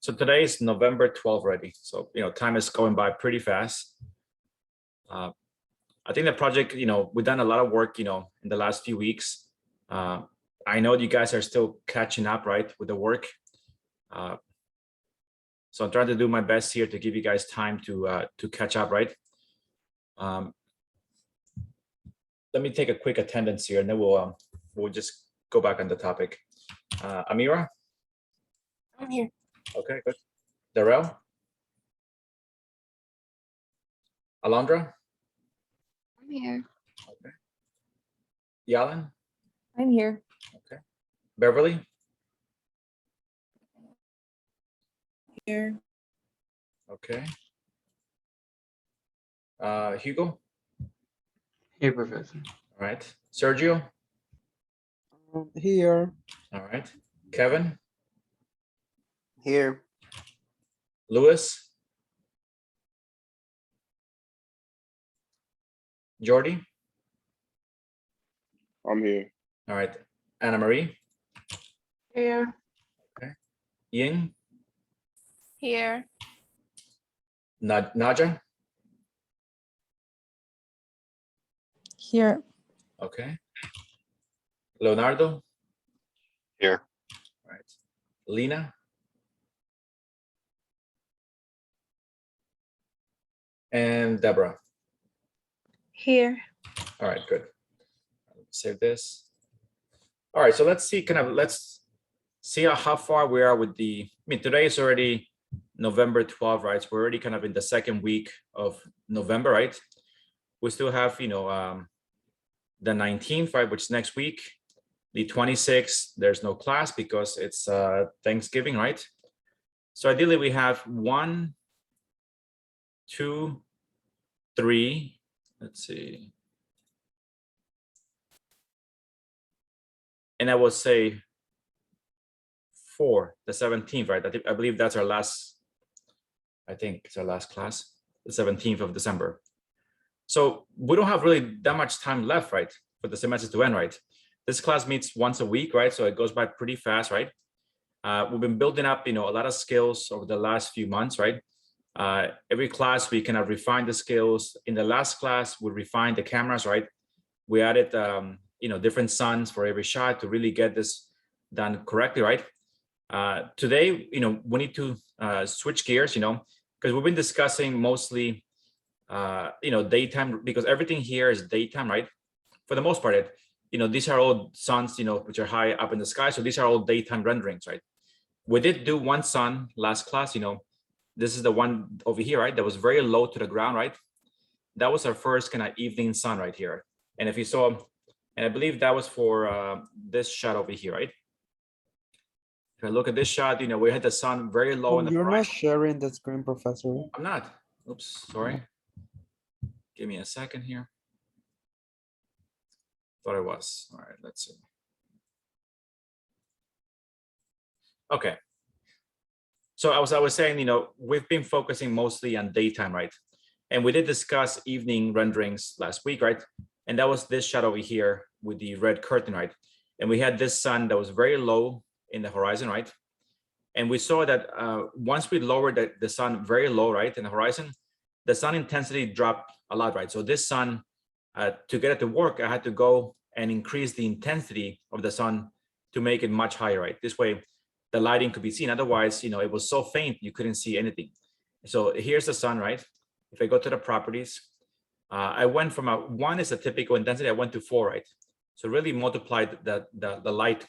So today is November 12th already. So, time is going by pretty fast. I think the project, we've done a lot of work, in the last few weeks. I know you guys are still catching up, right, with the work. So I'm trying to do my best here to give you guys time to catch up, right? Let me take a quick attendance here, and then we'll just go back on the topic. Amira? I'm here. Okay, good. Darrell? Alondra? I'm here. Okay. Yalen? I'm here. Okay. Beverly? Here. Okay. Hugo? Here, Professor. All right. Sergio? Here. All right. Kevin? Here. Lewis? Jordy? I'm here. All right. Anna Marie? Here. Ying? Here. Naja? Here. Okay. Leonardo? Here. All right. Lena? And Deborah? Here. All right, good. Save this. All right, so let's see, let's see how far we are with today is already November 12th, right? So we're already kind of in the second week of November, right? We still have, the 19th, right, which is next week. The 26th, there's no class because it's Thanksgiving, right? So ideally we have 1, 2, 3, let's see. And I will say 4, the 17th, right? I believe that's our last, I think it's our last class, the 17th of December. So we don't have really that much time left, right, for the semester to end, right? This class meets once a week, right? So it goes by pretty fast, right? We've been building up, a lot of skills over the last few months, right? Every class we kind of refine the skills. In the last class, we refined the cameras, right? We added, different suns for every shot to really get this done correctly, right? Today, we need to switch gears, because we've been discussing mostly, daytime, because everything here is daytime, right? For the most part, these are all suns, which are high up in the sky. So these are all daytime renderings, right? We did do one sun last class, this is the one over here, right? That was very low to the ground, right? That was our first kind of evening sun right here. And if you saw, and I believe that was for this shot over here, right? If I look at this shot, we had the sun very low in the You're not horizon. sharing the screen, Professor. I'm not. Oops, sorry. Give me a second here. Thought I was. All right, let's see. Okay. So I was saying, we've been focusing mostly on daytime, right? And we did discuss evening renderings last week, right? And that was this shot over here with the red curtain, right? And we had this sun that was very low in the horizon, right? And we saw that once we lowered the sun very low, right, in the horizon, the sun intensity dropped a lot, right? So this sun, to get it to work, I had to go and increase the intensity of the sun to make it much higher, right? This way, the lighting could be seen. Otherwise, it was so faint, you couldn't see anything. So here's the sun, right? If I go to the properties, I went from 1 is a typical intensity, I went to 4, right? So really multiplied the light,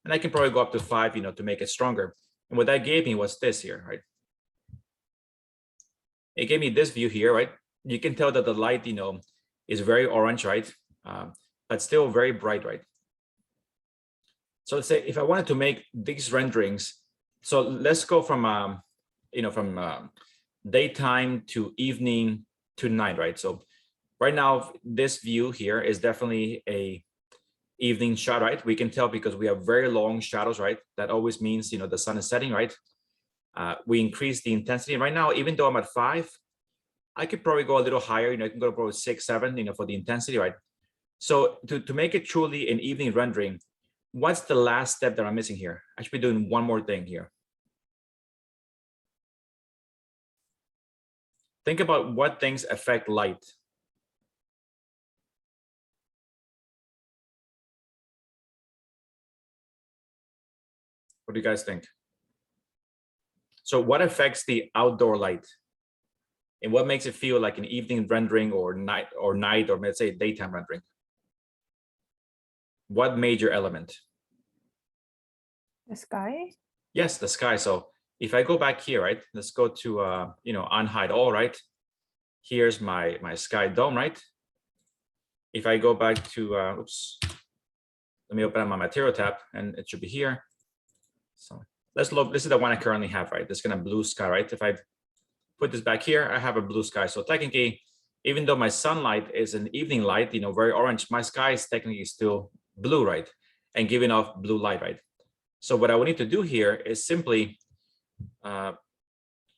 and I can probably go up to 5, to make it stronger. And what that gave me was this here, right? It gave me this view here, right? You can tell that the light, is very orange, right? But still very bright, right? So let's say if I wanted to make these renderings, so let's go from, from daytime to evening to night, right? So right now, this view here is definitely a evening shot, right? We can tell because we have very long shadows, right? That always means, the sun is setting, right? We increase the intensity. Right now, even though I'm at 5, I could probably go a little higher, I can go probably 6, 7, for the intensity, right? So to make it truly an evening rendering, what's the last step that I'm missing here? I should be doing one more thing here. think about what things affect light. What do you guys think? So what affects the outdoor light? And what makes it feel like an evening rendering or night or let's say daytime rendering? What major element? The sky. Yes, the sky. So if I go back here, right, let's go to unhide all, right? Here's my sky dome, right? If I go back to oops, let me open up my material tab and it should be here. So let's look. This is the one I currently have, right? This kind of blue sky, right? If I put this back here, I have a blue sky. So technically, even though my sunlight is an evening light, very orange, my sky is technically still blue, right? And giving off blue light, right? So what I would need to do here is simply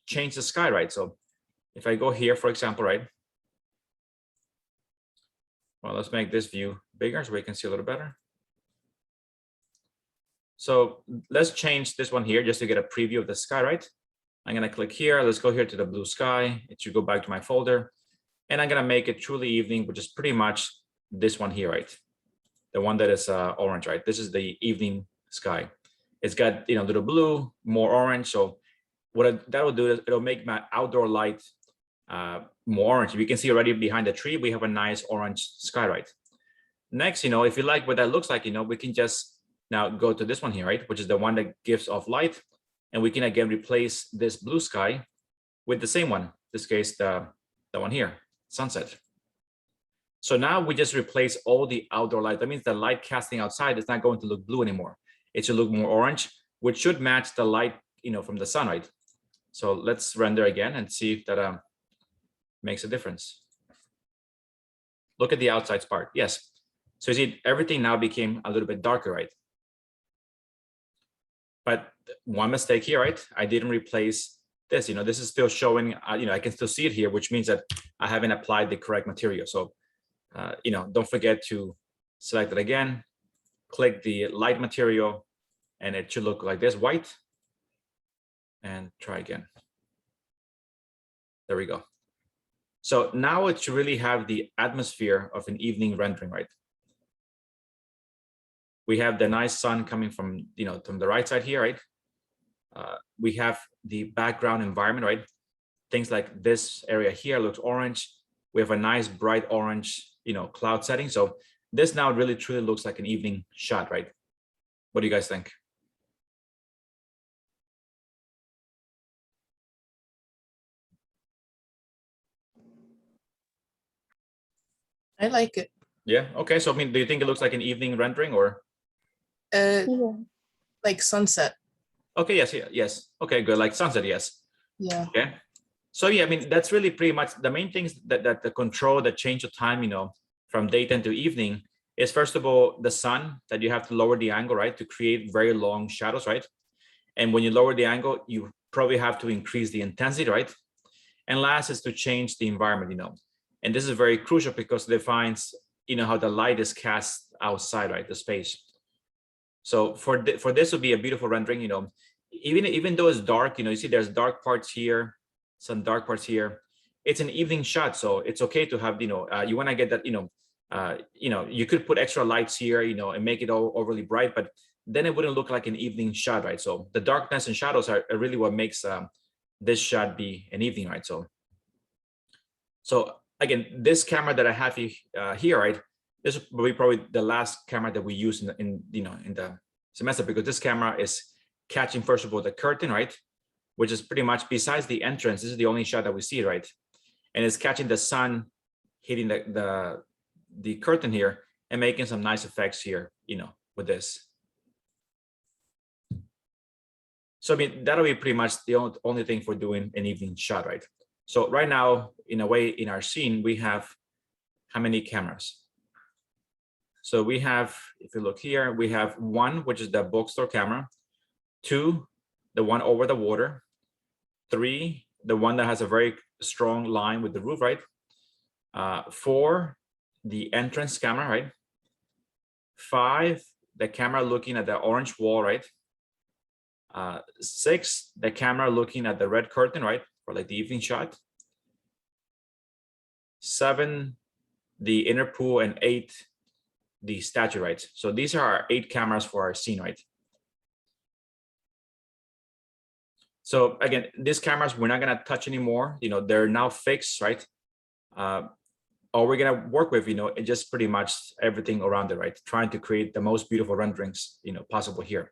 change the sky, right? So if I go here, for example, right? Well, let's make this view bigger so we can see a little better. So let's change this one here just to get a preview of the sky, right? I'm gonna click here. Let's go here to the blue sky. It should go back to my folder. And I'm gonna make it truly evening, which is pretty much this one here, right? The one that is orange, right? This is the evening sky. It's got a little blue, more orange. So what that will do is it'll make my outdoor light more orange. You can see already behind the tree, we have a nice orange sky, right? Next, if you like what that looks like, we can just now go to this one here, right? Which is the one that gives off light. And we can again replace this blue sky with the same one. In this case, the one here, sunset. So now we just replace all the outdoor light. That means the light casting outside is not going to look blue anymore. It should look more orange, which should match the light, from the sun, right? So let's render again and see if that makes a difference. Look at the outside part. Yes. So you see, everything now became a little bit darker, right? But one mistake here, right? I didn't replace this. This is still showing. I can still see it here, which means that I haven't applied the correct material. So, don't forget to select it again. Click the light material, and it should look like this, white. And try again. There we go. So now it should really have the atmosphere of an evening rendering, right? We have the nice sun coming from, from the right side here, right? We have the background environment, right? Things like this area here looks orange. We have a nice bright orange, cloud setting. So this now really truly looks like an evening shot, right? What do you guys think? I like it. Yeah. Okay. So do you think it looks like an evening rendering or? Like sunset. Okay. Yes. Yeah, yes. Okay. Good. Like sunset. Yes. Yeah. Okay. So yeah, that's really pretty much the main things that the control that change the time, from daytime to evening is, first of all, the sun, that you have to lower the angle, right, to create very long shadows, right? And when you lower the angle, you probably have to increase the intensity, right? And last is to change the environment, and this is very crucial because it defines, how the light is cast outside, right, the space. So for this would be a beautiful rendering, even though it's dark, you see there's dark parts here, some dark parts here. It's an evening shot, so it's okay to have, you want to get that, you could put extra lights here, and make it all overly bright, but then it wouldn't look like an evening shot, right? So the darkness and shadows are really what makes this shot be an evening, right? So again, this camera that I have here, right? This will be probably the last camera that we use in the semester, because this camera is catching, first of all, the curtain, right? Which is pretty much, besides the entrance, this is the only shot that we see, right? And it's catching the sun hitting the curtain here and making some nice effects here, with this. So that'll be pretty much the only thing for doing an evening shot, right? So right now, in a way, in our scene, we have how many cameras? So we have, if you look here, we have one, which is the bookstore camera, 2, the one over the water, 3, the one that has a very strong line with the roof, right? 4, the entrance camera, right? 5, the camera looking at the orange wall, right? 6, the camera looking at the red curtain, right? For like the evening shot. 7, the inner pool, and 8, the statue, right? So these are our 8 cameras for our scene, right? So again, these cameras, we're not gonna touch anymore. You know, they're now fixed, right? All we're gonna work with, you know, it just pretty much everything around it, right? Trying to create the most beautiful renderings, you know, possible here.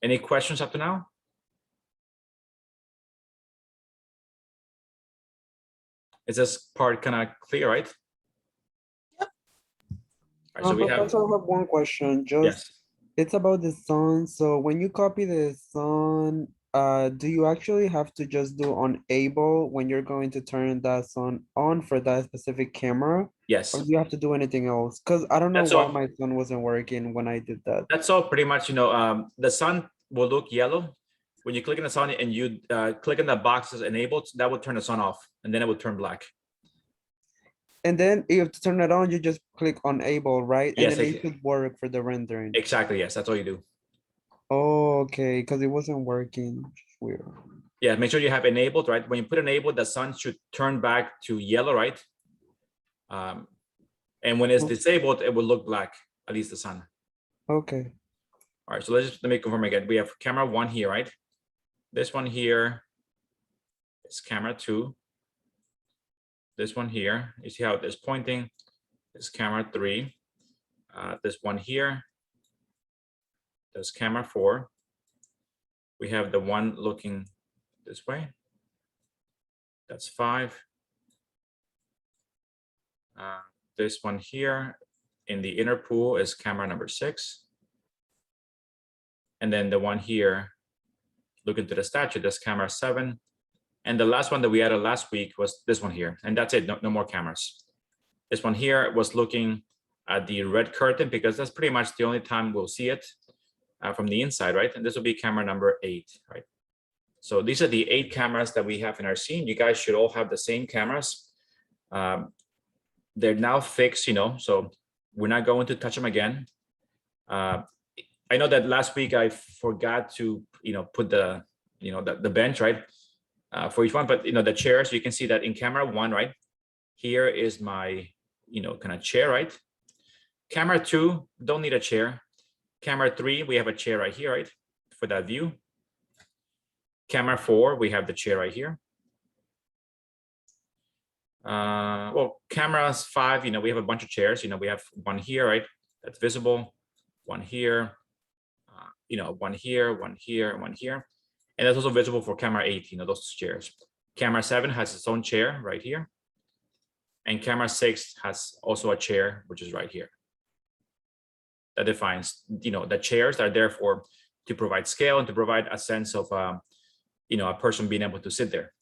Any questions up to now? Is this part kind of clear, right? Yep. All right, so we have, Professor, I have one question, just, yes. it's about the sun, so when you copy the sun, do you actually have to just do unable when you're going to turn that sun on for that specific camera? Yes, Or do you have to do anything else? Cause I don't know That's why all. my sun wasn't working when I did that. that's all pretty much, you know, the sun will look yellow. When you click on the sun and you click on the boxes enabled, that will turn the sun off and then it will turn black. And then you have to turn it on, you just click unable, right? And Yes, then it should work for the rendering. exactly, yes, that's all you do. Oh, okay, because it wasn't working. Weird. Yeah, make sure you have enabled, right? When you put enabled, the sun should turn back to yellow, right? And when it's disabled, it will look black, at least the sun. Okay. All right, so let me confirm again. We have camera 1 here, right? This one here is camera 2. This one here, you see how it is pointing, is camera 3. This one here, there's camera 4. We have the one looking this way. That's 5. This one here in the inner pool is camera number 6. And then the one here, looking to the statue, that's camera 7. And the last one that we added last week was this one here. And that's it, no more cameras. This one here was looking at the red curtain because that's pretty much the only time we'll see it from the inside, right? And this will be camera number 8, right? So these are the 8 cameras that we have in our scene. You guys should all have the same cameras. They're now fixed, you know, so we're not going to touch them again. I know that last week I forgot to, you know, put the, you know, the bench, right, for each one, but, you know, the chairs, you can see that in camera 1, right, here is my, you know, kind of chair, right? Camera 2, don't need a chair. Camera 3, we have a chair right here, right, for that view. Camera 4, we have the chair right here. Well, cameras 5, you know, we have a bunch of chairs. You know, we have one here, right, that's visible, one here, you know, one here, one here, one here. And that's also visible for camera 8, you know, those chairs. Camera 7 has its own chair right here. And camera 6 has also a chair, which is right here. That defines, you know, the chairs that are there for to provide scale and to provide a sense of, you know, a person being able to sit there.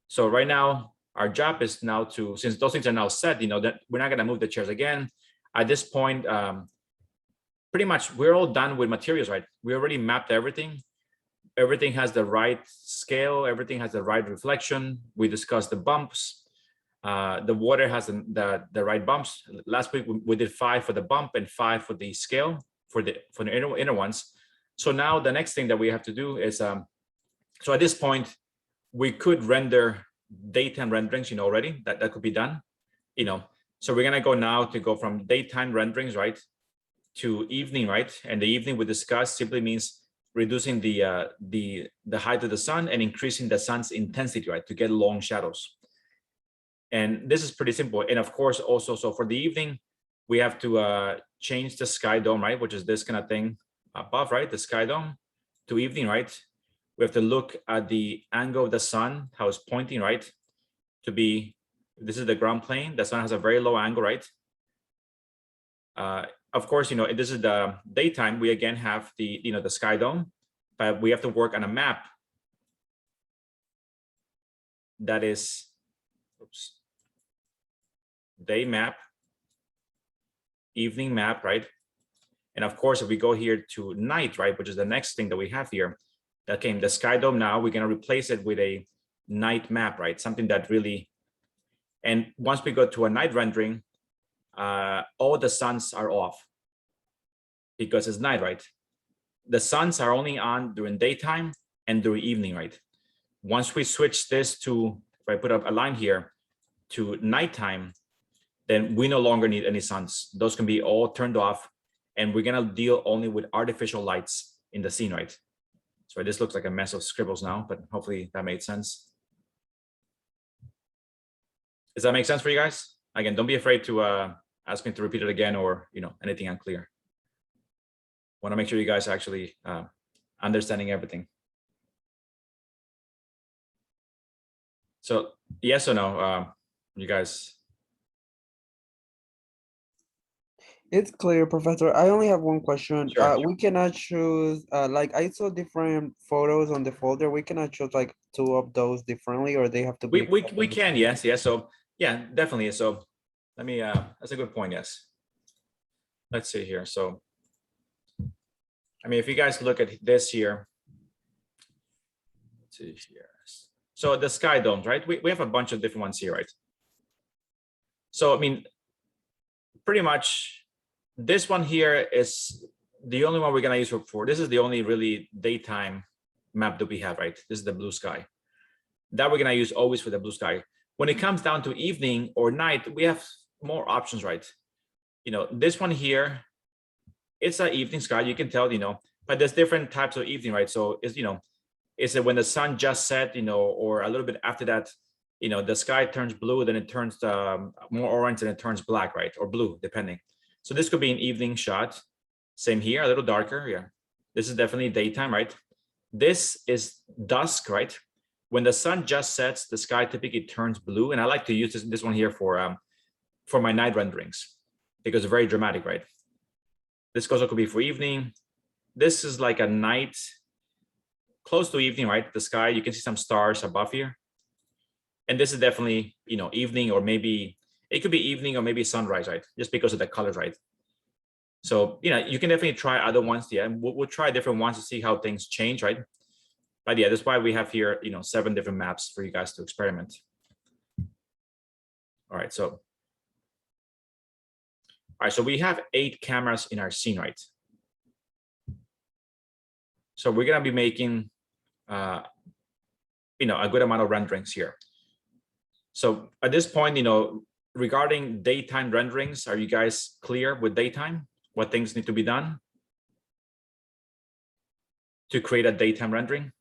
So right now, our job is now to, since those things are now set, you know, that we're not going to move the chairs again. At this point, pretty much we're all done with materials, right? We already mapped everything. Everything has the right scale. Everything has the right reflection. We discussed the bumps. The water has the right bumps. Last week we did 5 for the bump and 5 for the scale for the inner ones. So now the next thing that we have to do is, so at this point, we could render daytime renderings, you know, already that could be done, you know. So we're gonna go now to go from daytime renderings, right, to evening, right? And the evening we discussed simply means reducing the height of the sun and increasing the sun's intensity, right, to get long shadows. And this is pretty simple. And of course, also, so for the evening, we have to change the sky dome, right, which is this kind of thing above, right, the sky dome, to evening, right? We have to look at the angle of the sun, how it's pointing, right, to be, this is the ground plane. The sun has a very low angle, right? Of course, you know, this is the daytime. We again have the, you know, the sky dome, but we have to work on a map that is, oops, day map, evening map, right? And of course, if we go here to night, right, which is the next thing that we have here, that came the sky dome. Now we're going to replace it with a night map, right? Something that really, and once we go to a night rendering, all the suns are off because it's night, right? The suns are only on during daytime and during evening, right? Once we switch this to if I put up a line here to nighttime, then we no longer need any suns. Those can be all turned off, and we're gonna deal only with artificial lights in the scene, right? So this looks like a mess of scribbles now, but hopefully that made sense. Does that make sense for you guys? Again, don't be afraid to ask me to repeat it again, or anything unclear. Want to make sure you guys are actually understanding everything. So yes or no, you guys? It's clear, Professor. I only have one question. Sure. We cannot choose, like I saw different photos on the folder. We cannot choose like two of those differently, or they have to be. We can, yes. So yeah, definitely. So let me, that's a good point, yes. Let's see here. So, I mean, if you guys look at this here, let's see here. So the sky domes, right? We have a bunch of different ones here, right? So, I mean, pretty much this one here is the only one we're gonna use for this is the only really daytime map that we have, right? This is the blue sky. That we're gonna use always for the blue sky. When it comes down to evening or night, we have more options, right? This one here, it's an evening sky, you can tell, but there's different types of evening, right? So it's, is it when the sun just set, or a little bit after that, the sky turns blue, then it turns more orange, and it turns black, right? Or blue, depending. So this could be an evening shot. Same here, a little darker, yeah. This is definitely daytime, right? This is dusk, right? When the sun just sets, the sky typically turns blue, and I like to use this one here for my night renderings because it's very dramatic, right? This also could be for evening. This is like a night, close to evening, right? The sky, you can see some stars above here. And this is definitely, evening, or maybe it could be evening or maybe sunrise, right? Just because of the colors, right? So, you can definitely try other ones. Yeah, we'll try different ones to see how things change, right? But yeah, that's why we have here, 7 different maps for you guys to experiment. All right, so we have 8 cameras in our scene, right? So we're gonna be making, a good amount of renderings here. So at this point, regarding daytime renderings, are you guys clear with daytime? What things need to be done to create a daytime rendering?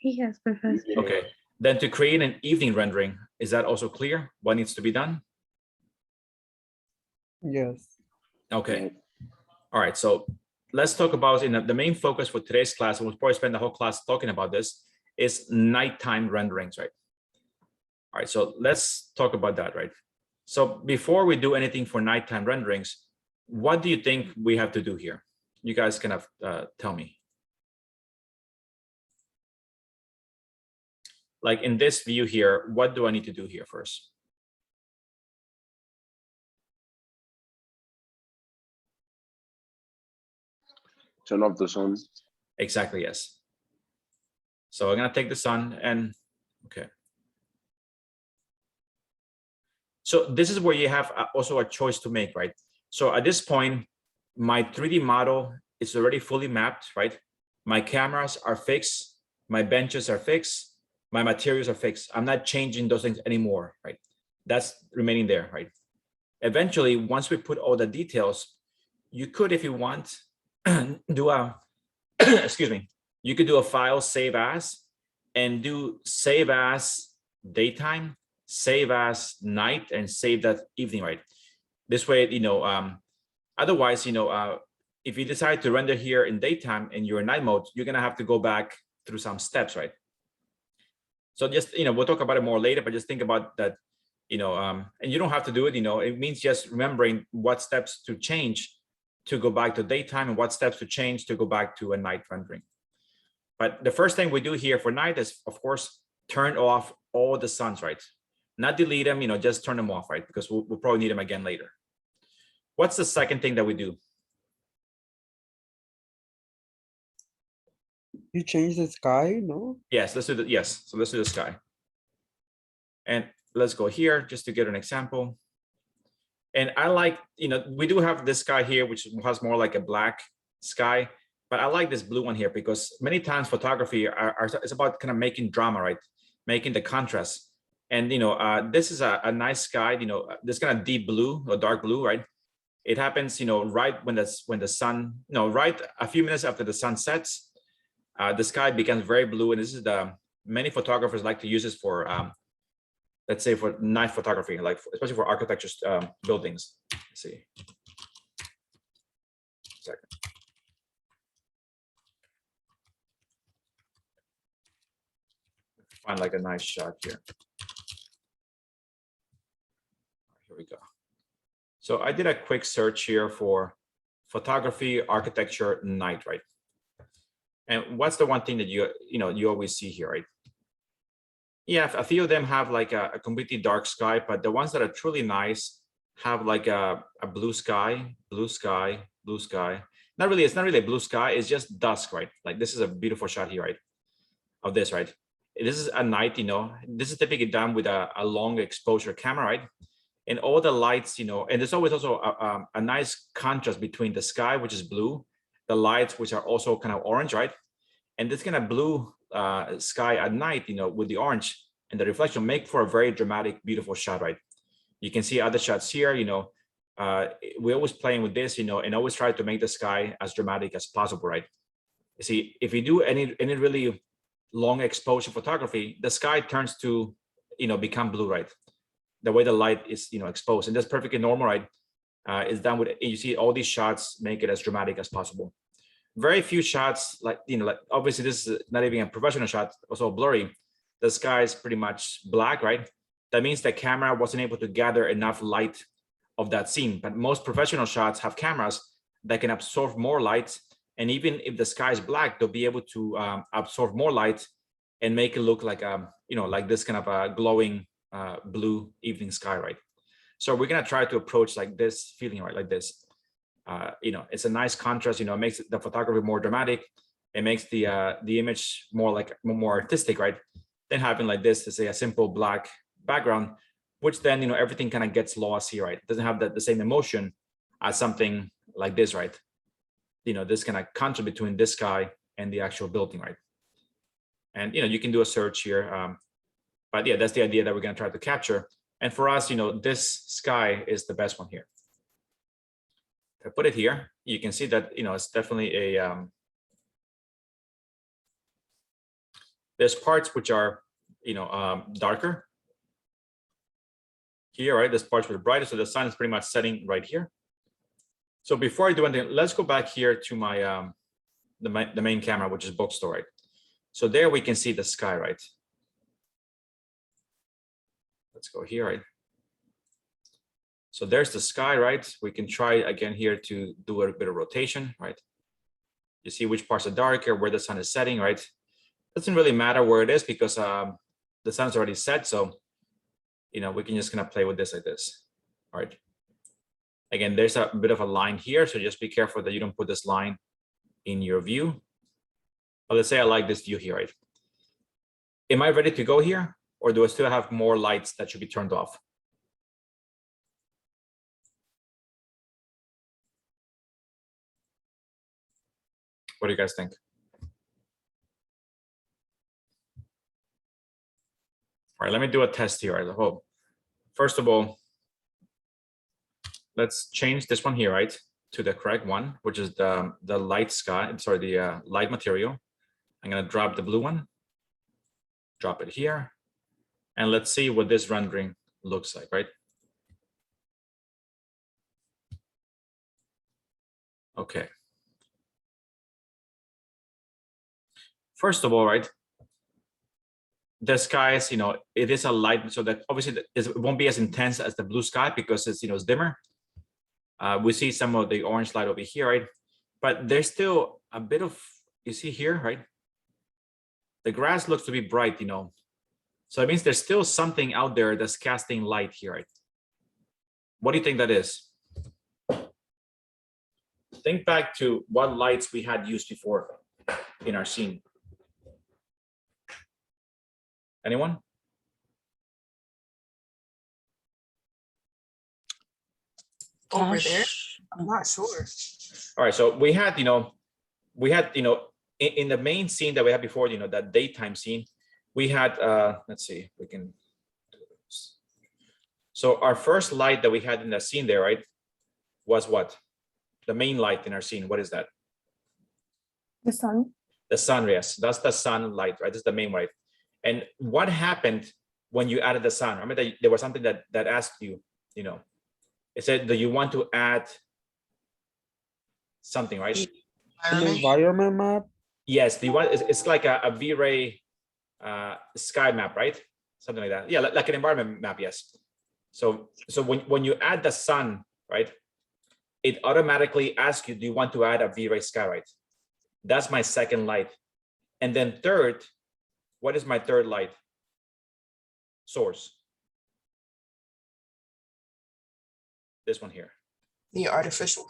Yes, Professor. Okay, then to create an evening rendering, is that also clear? What needs to be done? Yes. Okay. All right, so let's talk about the main focus for today's class, and we'll probably spend the whole class talking about this, is nighttime renderings, right? All right, so let's talk about that, right? So before we do anything for nighttime renderings, what do you think we have to do here? You guys kind of tell me. Like in this view here, what do I need to do here first? Turn off the sun. Exactly, yes. So I'm gonna take the sun and, okay. So this is where you have also a choice to make, right? So at this point, my 3D model is already fully mapped, right? My cameras are fixed, my benches are fixed, my materials are fixed. I'm not changing those things anymore, right? That's remaining there, right? Eventually, once we put all the details, you could, if you want, do a, excuse me, you could do a file save as, and do save as daytime, save as night, and save that evening, right? This way, otherwise, if you decide to render here in daytime and you're in night mode, you're gonna have to go back through some steps, right? So just, we'll talk about it more later, but just think about that, and you don't have to do it, it means just remembering what steps to change to go back to daytime and what steps to change to go back to a night rendering. But the first thing we do here for night is, of course, turn off all the suns, right? Not delete them, just turn them off, right? Because we'll probably need them again later. What's the second thing that we do? You change the sky, no? Yes, let's do the, yes. So let's do the sky. And let's go here just to get an example. And I like, we do have this sky here, which has more like a black sky, but I like this blue one here because many times photography it's about kind of making drama, right? Making the contrast. And this is a nice sky. This kind of deep blue or dark blue, right? It happens, right when the sun, right a few minutes after the sun sets, the sky becomes very blue. And this is many photographers like to use this for, let's say, for night photography, like especially for architecture buildings. Let's see. Second. Find like a nice shot here. Here we go. So I did a quick search here for photography, architecture, night, right? And what's the one thing that you always see here, right? Yeah, a few of them have like a completely dark sky, but the ones that are truly nice have like a blue sky, blue sky, blue sky. Not really, it's not really a blue sky, it's just dusk, right? Like this is a beautiful shot here, right? Of this, right? This is a night, this is typically done with a long exposure camera, right? And all the lights, and there's always also a nice contrast between the sky, which is blue, the lights, which are also kind of orange, right? And this kind of blue sky at night, with the orange and the reflection make for a very dramatic, beautiful shot, right? You can see other shots here, we're always playing with this, and always try to make the sky as dramatic as possible, right? You see, if you do any really long exposure photography, the sky turns to, become blue, right? The way the light is, exposed, and that's perfectly normal, right? It's done with, you see all these shots make it as dramatic as possible. Very few shots, like obviously this is not even a professional shot, also blurry. The sky is pretty much black, right? That means the camera wasn't able to gather enough light of that scene. But most professional shots have cameras that can absorb more light, and even if the sky is black, they'll be able to absorb more light and make it look like like this kind of a glowing blue evening sky, right? So we're gonna try to approach like this feeling, right? Like this. It's a nice contrast. It makes the photography more dramatic. It makes the image more artistic, right? Then having like this, to say a simple black background, which then everything kind of gets lost here, right? It doesn't have the same emotion as something like this, right? This kind of contrast between this sky and the actual building, right? And you can do a search here, but yeah, that's the idea that we're going to try to capture. And for us, this sky is the best one here. If I put it here, you can see that it's definitely a there's parts which are darker here, right? There's parts which are brighter, so the sun is pretty much setting right here. So before I do anything, let's go back here to my the main camera, which is Bookstore, right? So there we can see the sky, right? Let's go here, right? So there's the sky, right? We can try again here to do a bit of rotation, right? You see which parts are darker, where the sun is setting, right? Doesn't really matter where it is because the sun's already set. So, we can just kind of play with this like this, all right? Again, there's a bit of a line here. So just be careful that you don't put this line in your view. But let's say I like this view here, right? Am I ready to go here? Or do I still have more lights that should be turned off? What do you guys think? All right, let me do a test here. I hope. First of all, let's change this one here, right, to the correct one, which is the light sky. Sorry, the light material. I'm gonna drop the blue one, drop it here, and let's see what this rendering looks like, right? Okay. First of all, right, the skies, it is a light, so that obviously it won't be as intense as the blue sky because it's, it's dimmer. We see some of the orange light over here, right? But there's still a bit of, you see here, right? The grass looks to be bright, So it means there's still something out there that's casting light here, right? What do you think that is? Think back to what lights we had used before in our scene. Anyone? Over there? I'm not sure. All right, so we had, in the main scene that we had before, that daytime scene, we had, let's see, we can do So our first light that we had in the scene there, right, was what? The main light in our scene. What is that? The sun. The sun, yes, that's the sunlight, right? This is the main light. And what happened when you added the sun? Remember that there was something that asked you, you know, it said, do you want to add something, right? An Environment. environment map? Yes, do you want, it's like a V-Ray sky map, right? Something like that. Yeah, like an environment map, yes. So when you add the sun, right, it automatically asks you, do you want to add a V-Ray sky, right? That's my second light. And then third, what is my third light source? This one here, The artificial.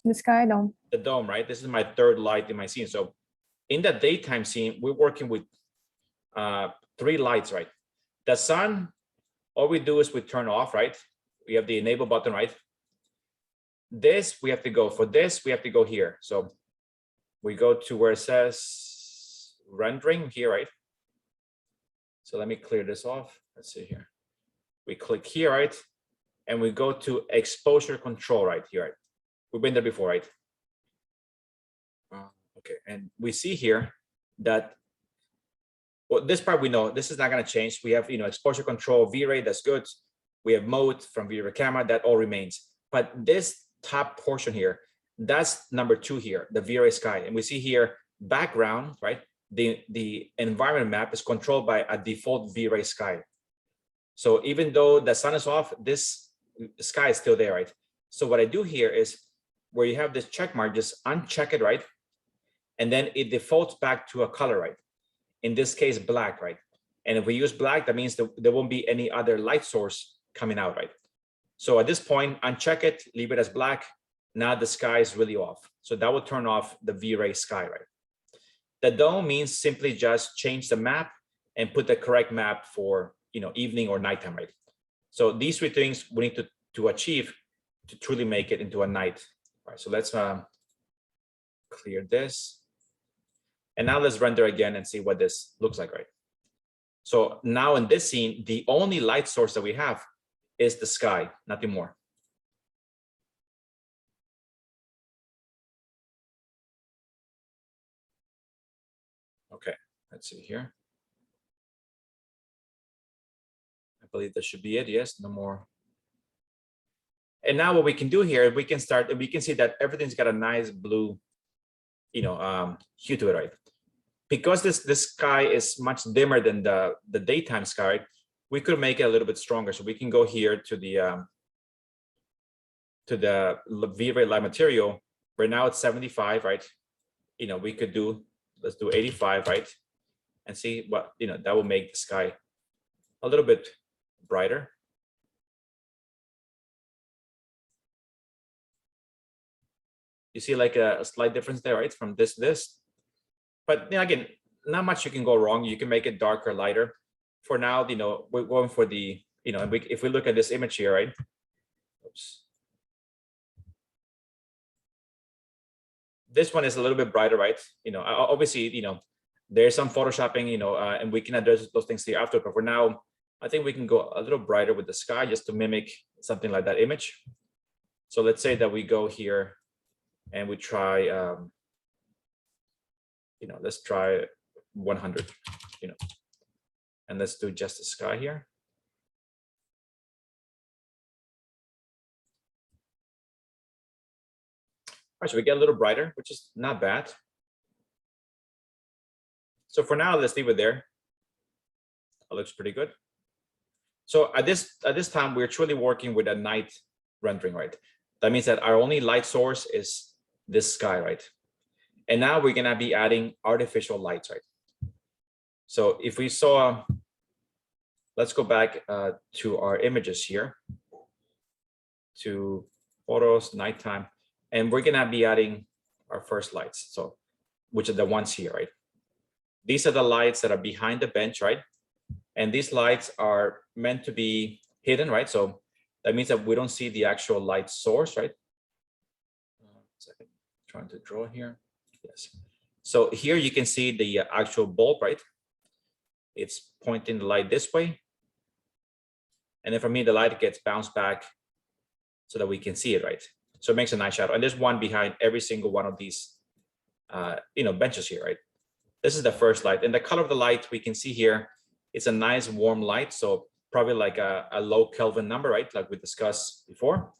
The sky dome. the dome, right? This is my third light in my scene. So in the daytime scene, we're working with 3 lights, right? The sun, all we do is we turn off, right? We have the enable button, right? This, we have to go, for this, we have to go here. So we go to where it says rendering here, right? So let me clear this off. Let's see here. We click here, right? And we go to exposure control right here, right? We've been there before, right? Okay, and we see here that, well, this part we know, this is not gonna change. We have, exposure control, V-Ray, that's good. We have mode from V-Ray camera, that all remains. But this top portion here, that's number 2 here, the V-Ray sky. And we see here, background, right? The environment map is controlled by a default V-Ray sky. So even though the sun is off, this sky is still there, right? So what I do here is, where you have this check mark, just uncheck it, right? And then it defaults back to a color, right? In this case, black, right? And if we use black, that means that there won't be any other light source coming out, right? So at this point, uncheck it, leave it as black. Now the sky is really off. So that will turn off the V-Ray sky, right? The dome means simply just change the map and put the correct map for, evening or nighttime, right? So these 3 things we need to achieve to truly make it into a night. All right, so let's clear this. And now let's render again and see what this looks like, right? So now in this scene, the only light source that we have is the sky, nothing more. Okay, let's see here. I believe that should be it. Yes, no more. And now what we can do here, we can start, and we can see that everything's got a nice blue, hue to it, right? Because this sky is much dimmer than the daytime sky, we could make it a little bit stronger. So we can go here to the V-Ray light material, where now it's 75, right? We could do, let's do 85, right? And see what, that will make the sky a little bit brighter. You see like a slight difference there, right? From this to this. But again, not much you can go wrong. You can make it darker, lighter. For now, we're going for the, if we look at this image here, right? Oops. This one is a little bit brighter, right? Obviously, there's some photoshopping, and we can address those things here after. But for now, I think we can go a little brighter with the sky just to mimic something like that image. So let's say that we go here and we try, let's try 100, and let's do just the sky here. All right, so we get a little brighter, which is not bad. So for now, let's leave it there. It looks pretty good. So at this time, we're truly working with a night rendering, right? That means that our only light source is this sky, right? And now we're gonna be adding artificial lights, right? So if we saw, let's go back to our images here, to photos, nighttime, and we're gonna be adding our first lights. So, which are the ones here, right? These are the lights that are behind the bench, right? And these lights are meant to be hidden, right? So that means that we don't see the actual light source, right? Second, trying to draw here. Yes. So here you can see the actual bulb, right? It's pointing the light this way. And then for me, the light gets bounced back so that we can see it, right? So it makes a nice shadow. And there's one behind every single one of these, benches here, right? This is the first light. And the color of the light we can see here, it's a nice warm light. So probably like a low Kelvin number, right? Like we discussed before.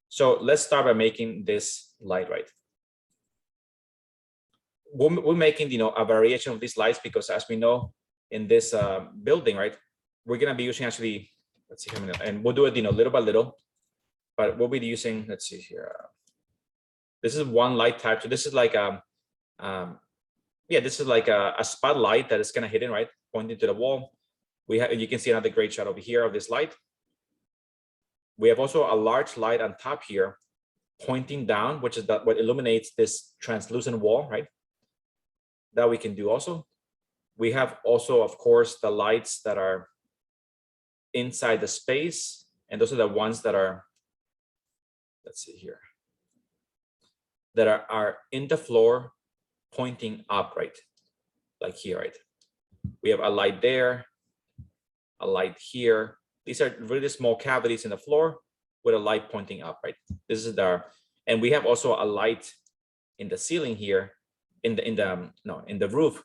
So let's start by making this light, right? We're making, a variation of these lights because as we know in this building, right? We're gonna be using actually, let's see how many, and we'll do it, little by little, but we'll be using, let's see here. This is one light type. So this is like, this is like a spotlight that is kind of hidden, right? Pointing to the wall. You can see another great shot over here of this light. We have also a large light on top here pointing down, which is what illuminates this translucent wall, right? That we can do also. We have also, of course, the lights that are inside the space. And those are the ones that are, let's see here, that are in the floor pointing up, right? Like here, right? We have a light there, a light here. These are really small cavities in the floor with a light pointing up, right? This is and we have also a light in the ceiling here, in the roof,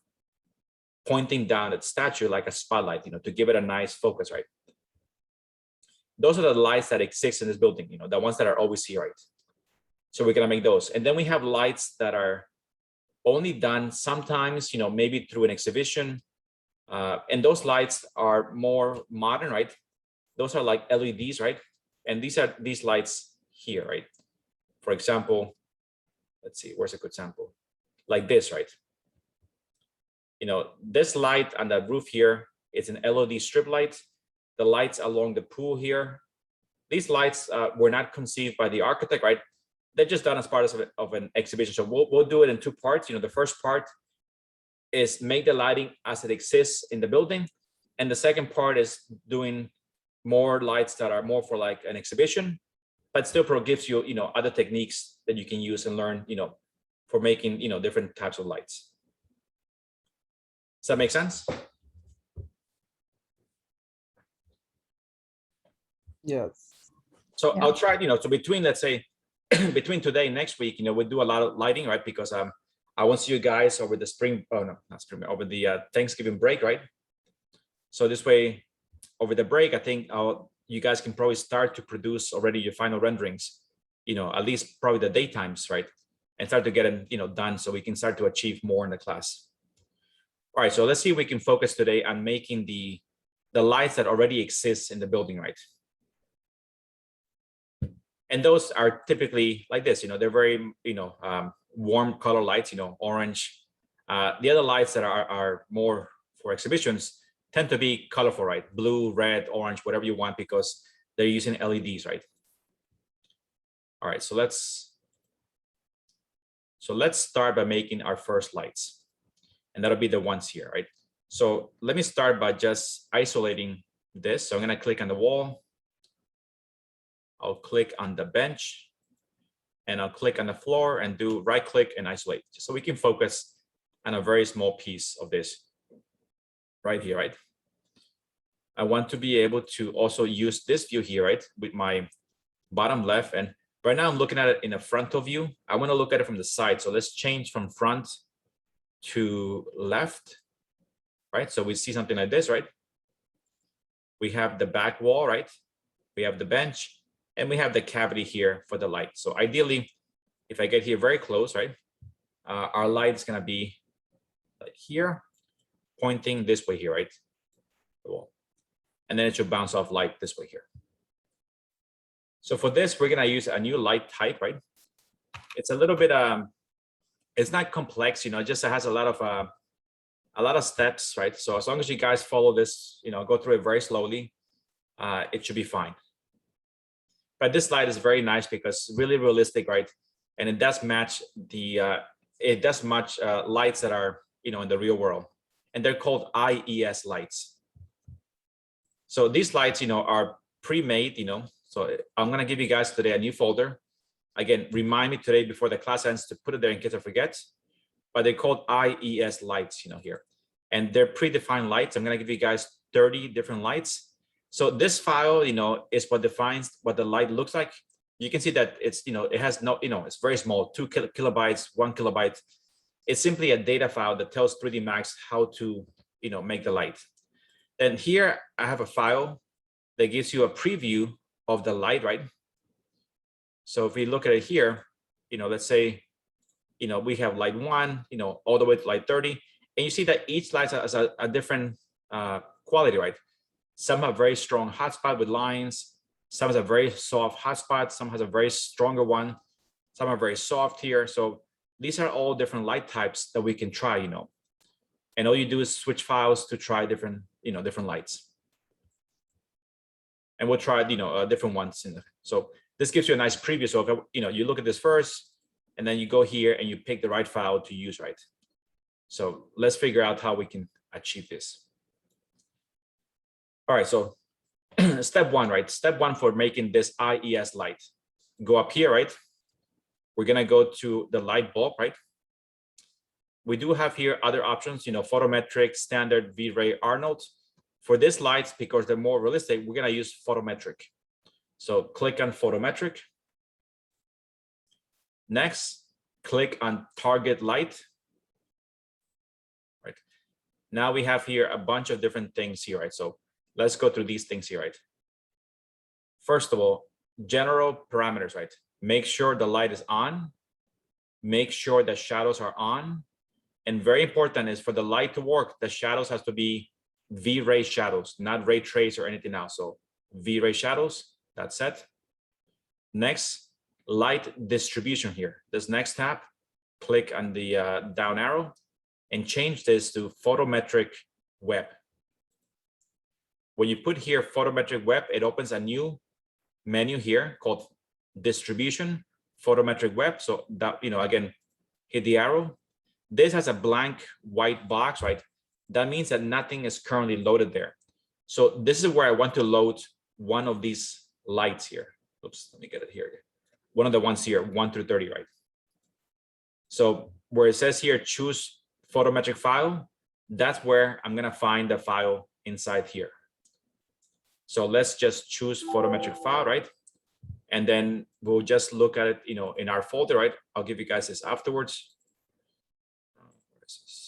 pointing down at the statue like a spotlight, to give it a nice focus, right? Those are the lights that exist in this building, the ones that are always here, right? So we're gonna make those. And then we have lights that are only done sometimes, maybe through an exhibition. And those lights are more modern, right? Those are like LEDs, right? And these are these lights here, right? For example, let's see, where's a good sample? Like this, right? This light on the roof here, it's an LED strip light. The lights along the pool here, these lights were not conceived by the architect, right? They're just done as part of an exhibition. So we'll do it in two parts. The first part is make the lighting as it exists in the building. And the second part is doing more lights that are more for like an exhibition, but still gives you, other techniques that you can use and learn, for making, different types of lights. Does that make sense? Yes. So Yeah. I'll try, so between, let's say, between today and next week, we'll do a lot of lighting, right? Because I want to see you guys over the over the Thanksgiving break, right? So this way, over the break, I think you guys can probably start to produce already your final renderings, at least probably the daytimes, right? And start to get them, done so we can start to achieve more in the class. All right, so let's see if we can focus today on making the lights that already exist in the building, right? And those are typically like this, they're very, warm color lights, orange. The other lights that are more for exhibitions tend to be colorful, right? Blue, red, orange, whatever you want, because they're using LEDs, right? All right, so let's start by making our first lights. And that'll be the ones here, right? So let me start by just isolating this. So I'm gonna click on the wall. I'll click on the bench and I'll click on the floor and do right click and isolate, just so we can focus on a very small piece of this right here, right? I want to be able to also use this view here, right? With my bottom left. And right now I'm looking at it in a frontal view. I want to look at it from the side. So let's change from front to left, right? So we see something like this, right? We have the back wall, right? We have the bench. And we have the cavity here for the light. So ideally, if I get here very close, right, our light is gonna be like here, pointing this way here, right? And then it should bounce off light this way here. So for this, we're gonna use a new light type, right? It's a little bit, it's not complex, it just has a lot of steps, right? So as long as you guys follow this, go through it very slowly, it should be fine. But this light is very nice because really realistic, right? And it does match lights that are, in the real world. And they're called IES lights. So these lights, are pre-made, So I'm gonna give you guys today a new folder. Again, remind me today before the class ends to put it there in case I forget. But they're called IES lights, here. And they're predefined lights. I'm gonna give you guys 30 different lights. So this file, is what defines what the light looks like. You can see that it's, it has no, it's very small, 2 kilobytes, 1 kilobyte. It's simply a data file that tells 3D Max how to, make the light. And here I have a file that gives you a preview of the light, right? So if we look at it here, let's say, we have light 1, all the way to light 30. And you see that each light has a different quality, right? Some have very strong hotspot with lines. Some has a very soft hotspot. Some has a very stronger one. Some are very soft here. So these are all different light types that we can try, and all you do is switch files to try different, different lights. And we'll try, different ones. So this gives you a nice preview. So if, you look at this first, and then you go here and you pick the right file to use, right? So let's figure out how we can achieve this. All right, so step 1, right? Step 1 for making this IES light. Go up here, right? We're gonna go to the light bulb, right? We do have here other options, photometric, standard, V-Ray, Arnold. For this lights, because they're more realistic, we're gonna use photometric. So click on photometric. Next, click on target light. Right. Now we have here a bunch of different things here, right? So let's go through these things here, right? First of all, general parameters, right? Make sure the light is on. Make sure the shadows are on. And very important is for the light to work, the shadows has to be V-Ray shadows, not ray trace or anything else. So V-Ray shadows, that's set. Next, light distribution here. This next tab, click on the down arrow and change this to photometric web. When you put here photometric web, it opens a new menu here called distribution photometric web. So that, again, hit the arrow. This has a blank white box, right? That means that nothing is currently loaded there. So this is where I want to load one of these lights here. Oops, let me get it here. One of the ones here, 1 through 30, right? So where it says here, choose photometric file, that's where I'm gonna find the file inside here. So let's just choose photometric file, right? And then we'll just look at it, in our folder, right? I'll give you guys this afterwards. Where is this?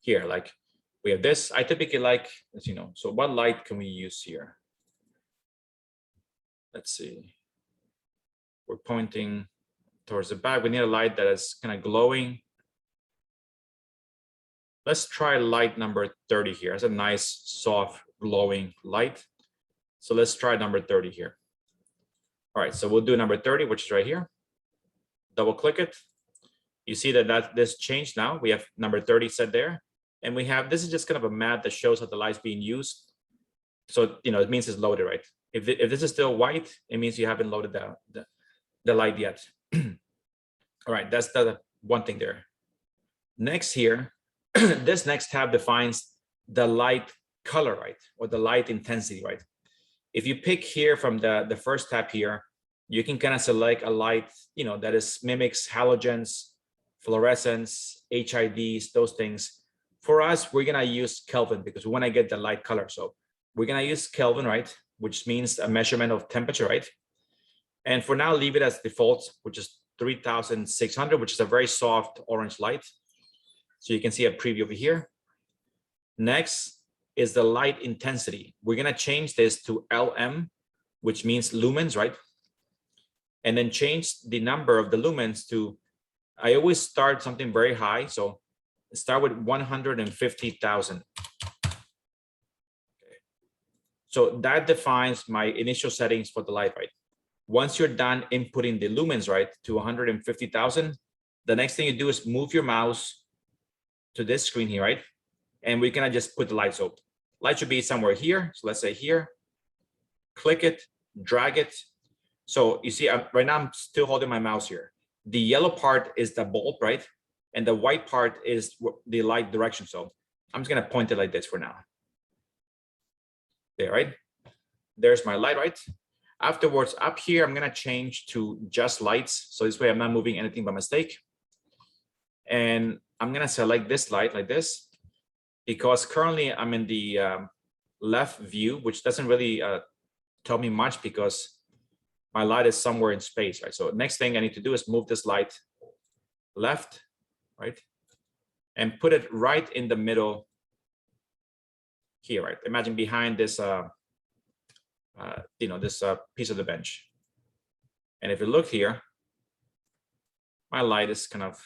Here, like we have this. I typically like, as you know, so what light can we use here? Let's see. We're pointing towards the back. We need a light that is kind of glowing. Let's try light number 30 here. It's a nice, soft, glowing light. So let's try number 30 here. All right, so we'll do number 30, which is right here. Double click it. You see that this changed now. We have number 30 set there. And we have, this is just kind of a map that shows how the light's being used. So, it means it's loaded, right? If this is still white, it means you haven't loaded the light yet. All right, that's the one thing there. Next here, this next tab defines the light color, right? Or the light intensity, right? If you pick here from the first tab here, you can kind of select a light, that is mimics halogens, fluorescence, HIDs, those things. For us, we're gonna use Kelvin because we wanna get the light color. So we're gonna use Kelvin, right? Which means a measurement of temperature, right? And for now, leave it as default, which is 3600, which is a very soft orange light. So you can see a preview over here. Next is the light intensity. We're gonna change this to LM, which means lumens, right? And then change the number of the lumens to, I always start something very high. So start with 150,000. Okay. So that defines my initial settings for the light, right? Once you're done inputting the lumens, right, to 150,000, the next thing you do is move your mouse to this screen here, right? And we're gonna just put the lights up. Light should be somewhere here. So let's say here, click it, drag it. So you see, right now I'm still holding my mouse here. The yellow part is the bulb, right? And the white part is the light direction. So I'm just gonna point it like this for now. There, right? There's my light, right? Afterwards, up here, I'm gonna change to just lights. So this way I'm not moving anything by mistake. And I'm gonna select this light like this, because currently I'm in the left view, which doesn't really tell me much because my light is somewhere in space, right? So next thing I need to do is move this light left, right? And put it right in the middle here, right? Imagine behind this, this piece of the bench. And if you look here, my light is kind of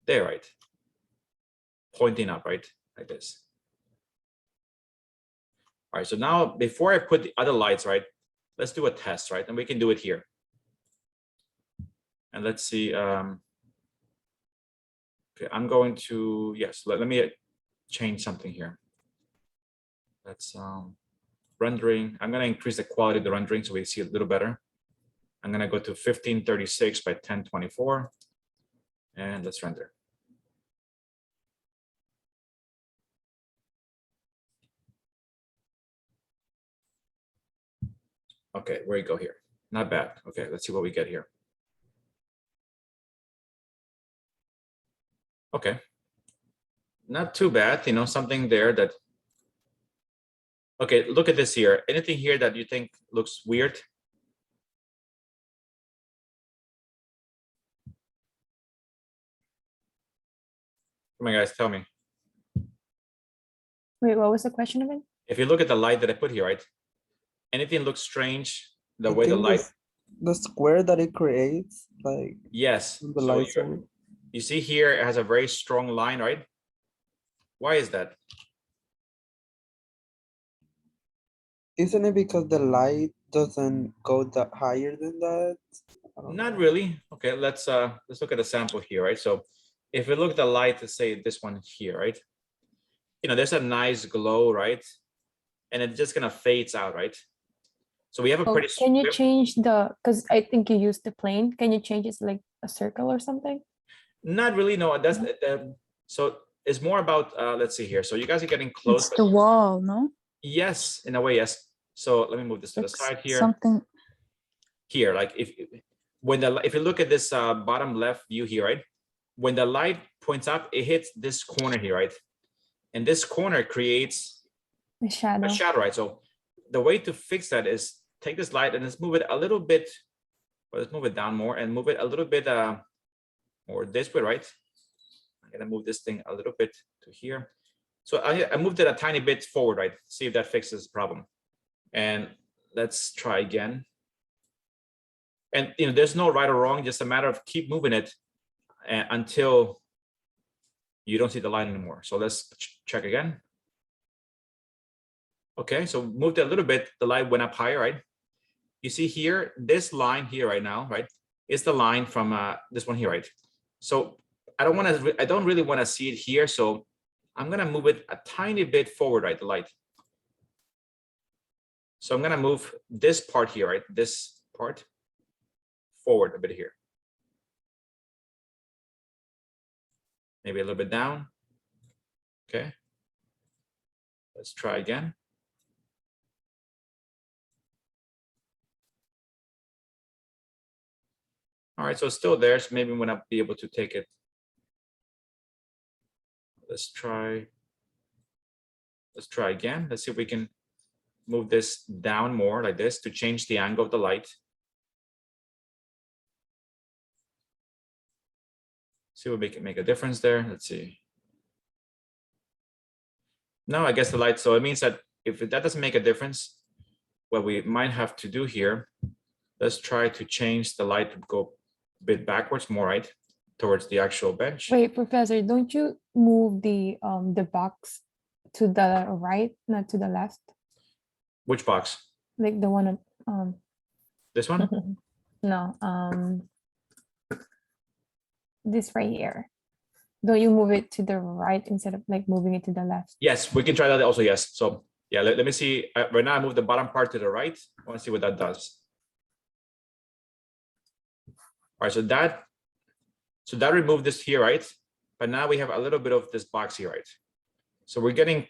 there, right? Pointing up, right? Like this. All right, so now before I put the other lights, right, let's do a test, right? And we can do it here. And let's see. Okay, I'm going to, yes, let me change something here. Let's rendering. I'm going to increase the quality of the rendering so we see a little better. I'm going to go to 1536 by 1024. And let's render. Okay, where you go here? Not bad. Okay, let's see what we get here. Okay, not too bad. Something there that. Okay, look at this here. Anything here that you think looks weird? Come on, guys, tell me. Wait, what was the question again? If you look at the light that I put here, right? Anything looks strange? The I way the think light. the square that it creates, like Yes. when the So lights on. you see here, it has a very strong line, right? Why is that? Isn't it because the light doesn't go that higher than that? I don't Not know. really. Okay, let's look at a sample here, right? So if we look at the light, let's say this one here, right? There's a nice glow, right? And it just kind of fades out, right? So we have a Oh, pretty. can you change because I think you used the plane. Can you change it to like a circle or something? Not really, no. That's so it's more about let's see here. So you guys are getting close. It's the wall, no? Yes, in a way, yes. So let me move this to the Like side here. something. Here, like if you look at this bottom left view here, right? When the light points up, it hits this corner here, right? And this corner creates The shadow. a shadow, right? So the way to fix that is take this light and let's move it a little bit. Well, let's move it down more and move it a little bit more this way, right? I'm gonna move this thing a little bit to here. So I moved it a tiny bit forward, right? See if that fixes the problem. And let's try again. And there's no right or wrong, just a matter of keep moving it until you don't see the line anymore. So let's check again. Okay, so moved it a little bit, the light went up higher, right? You see here, this line here right now, right, is the line from this one here, right? So I don't really want to see it here, so I'm gonna move it a tiny bit forward, right, the light. So I'm gonna move this part here, right, this part forward a bit here. Maybe a little bit down. Okay. Let's try again. All right, so it's still there, so maybe we'll not be able to take it. Let's try again. Let's see if we can move this down more like this to change the angle of the light. See if we can make a difference there. Let's see. No, I guess the light, so it means that if that doesn't make a difference, what we might have to do here, let's try to change the light to go a bit backwards more, right? Towards the actual bench. Wait, Professor, don't you move the box to the right, not to the left? Which box? Like the one This one? no, this right here. Don't you move it to the right instead of like moving it to the left? Yes, we can try that also, yes. So yeah, let me see. Right now I move the bottom part to the right. I want to see what that does. All right, so that removed this here, right? But now we have a little bit of this box here, right? So we're getting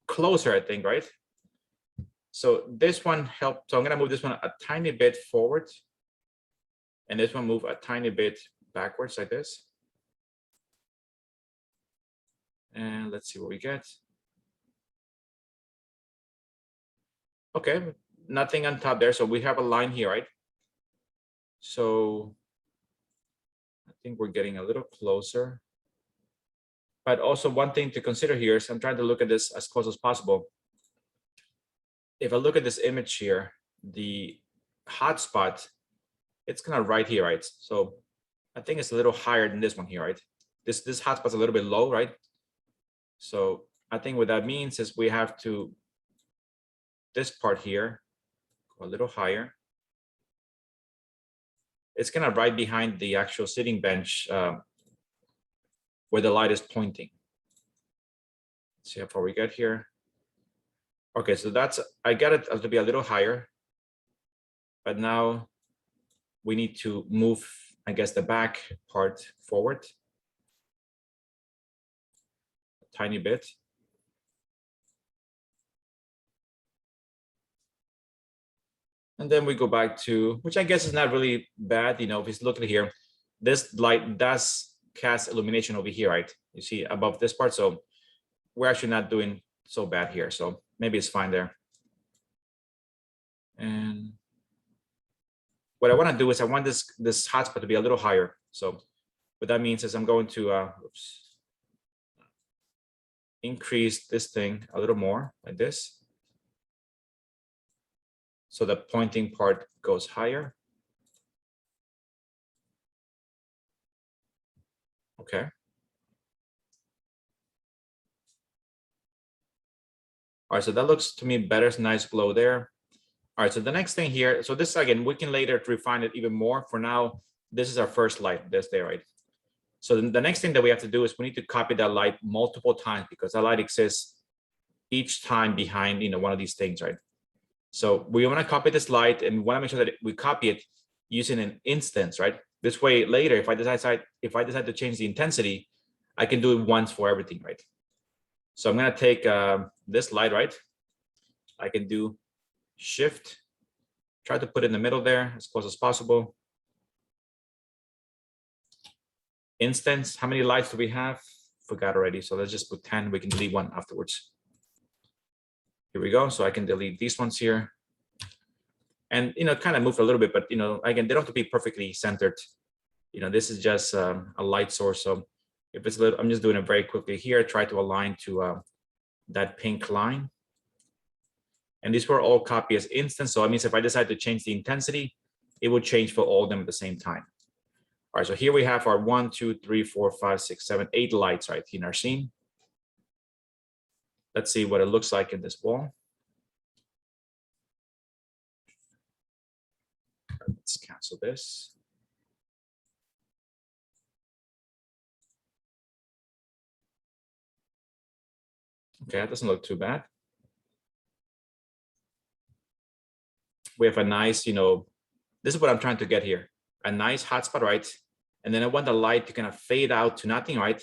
closer, I think, right? So this one helped. So I'm gonna move this one a tiny bit forward. And this one move a tiny bit backwards like this. And let's see what we get. Okay, nothing on top there. So we have a line here, right? So I think we're getting a little closer. But also one thing to consider here is I'm trying to look at this as close as possible. If I look at this image here, the hotspot, it's kind of right here, right? So I think it's a little higher than this one here, right? This hotspot's a little bit low, right? So I think what that means is we have to, this part here, go a little higher. It's kind of right behind the actual sitting bench where the light is pointing. Let's see how far we get here. Okay, so that's, I got it to be a little higher, but now we need to move, I guess, the back part forward a tiny bit. And then we go back to, which I guess is not really bad, you know, if you look at here, this light does cast illumination over here, right? You see above this part, so we're actually not doing so bad here. So maybe it's fine there. And what I want to do is I want this hotspot to be a little higher. So what that means is I'm going to increase this thing a little more like this. So the pointing part goes higher. Okay. All right, so that looks to me better. It's a nice glow there. All right, so the next thing here, so this again, we can later refine it even more. For now, this is our first light, this there, right? So the next thing that we have to do is we need to copy that light multiple times because that light exists each time behind, you know, one of these things, right? So we want to copy this light and we want to make sure that we copy it using an instance, right? This way later, if I decide to change the intensity, I can do it once for everything, right? So I'm going to take this light, right? I can do Shift, try to put it in the middle there as close as possible. Instance, how many lights do we have? Forgot already. So let's just put 10. We can delete one afterwards. Here we go. So I can delete these ones here. And, you know, kind of move a little bit, but, you know, again, they don't have to be perfectly centered. You know, this is just a light source. So if it's a little, I'm just doing it very quickly here. Try to align to that pink line. And these were all copied as instance. So it means if I decide to change the intensity, it would change for all of them at the same time. All right, so here we have our 1, 2, 3, 4, 5, 6, 7, 8 lights right in our scene. Let's see what it looks like in this wall. Let's cancel this. Okay, that doesn't look too bad. We have a nice, you know, this is what I'm trying to get here. A nice hotspot, right? And then I want the light to kind of fade out to nothing, right?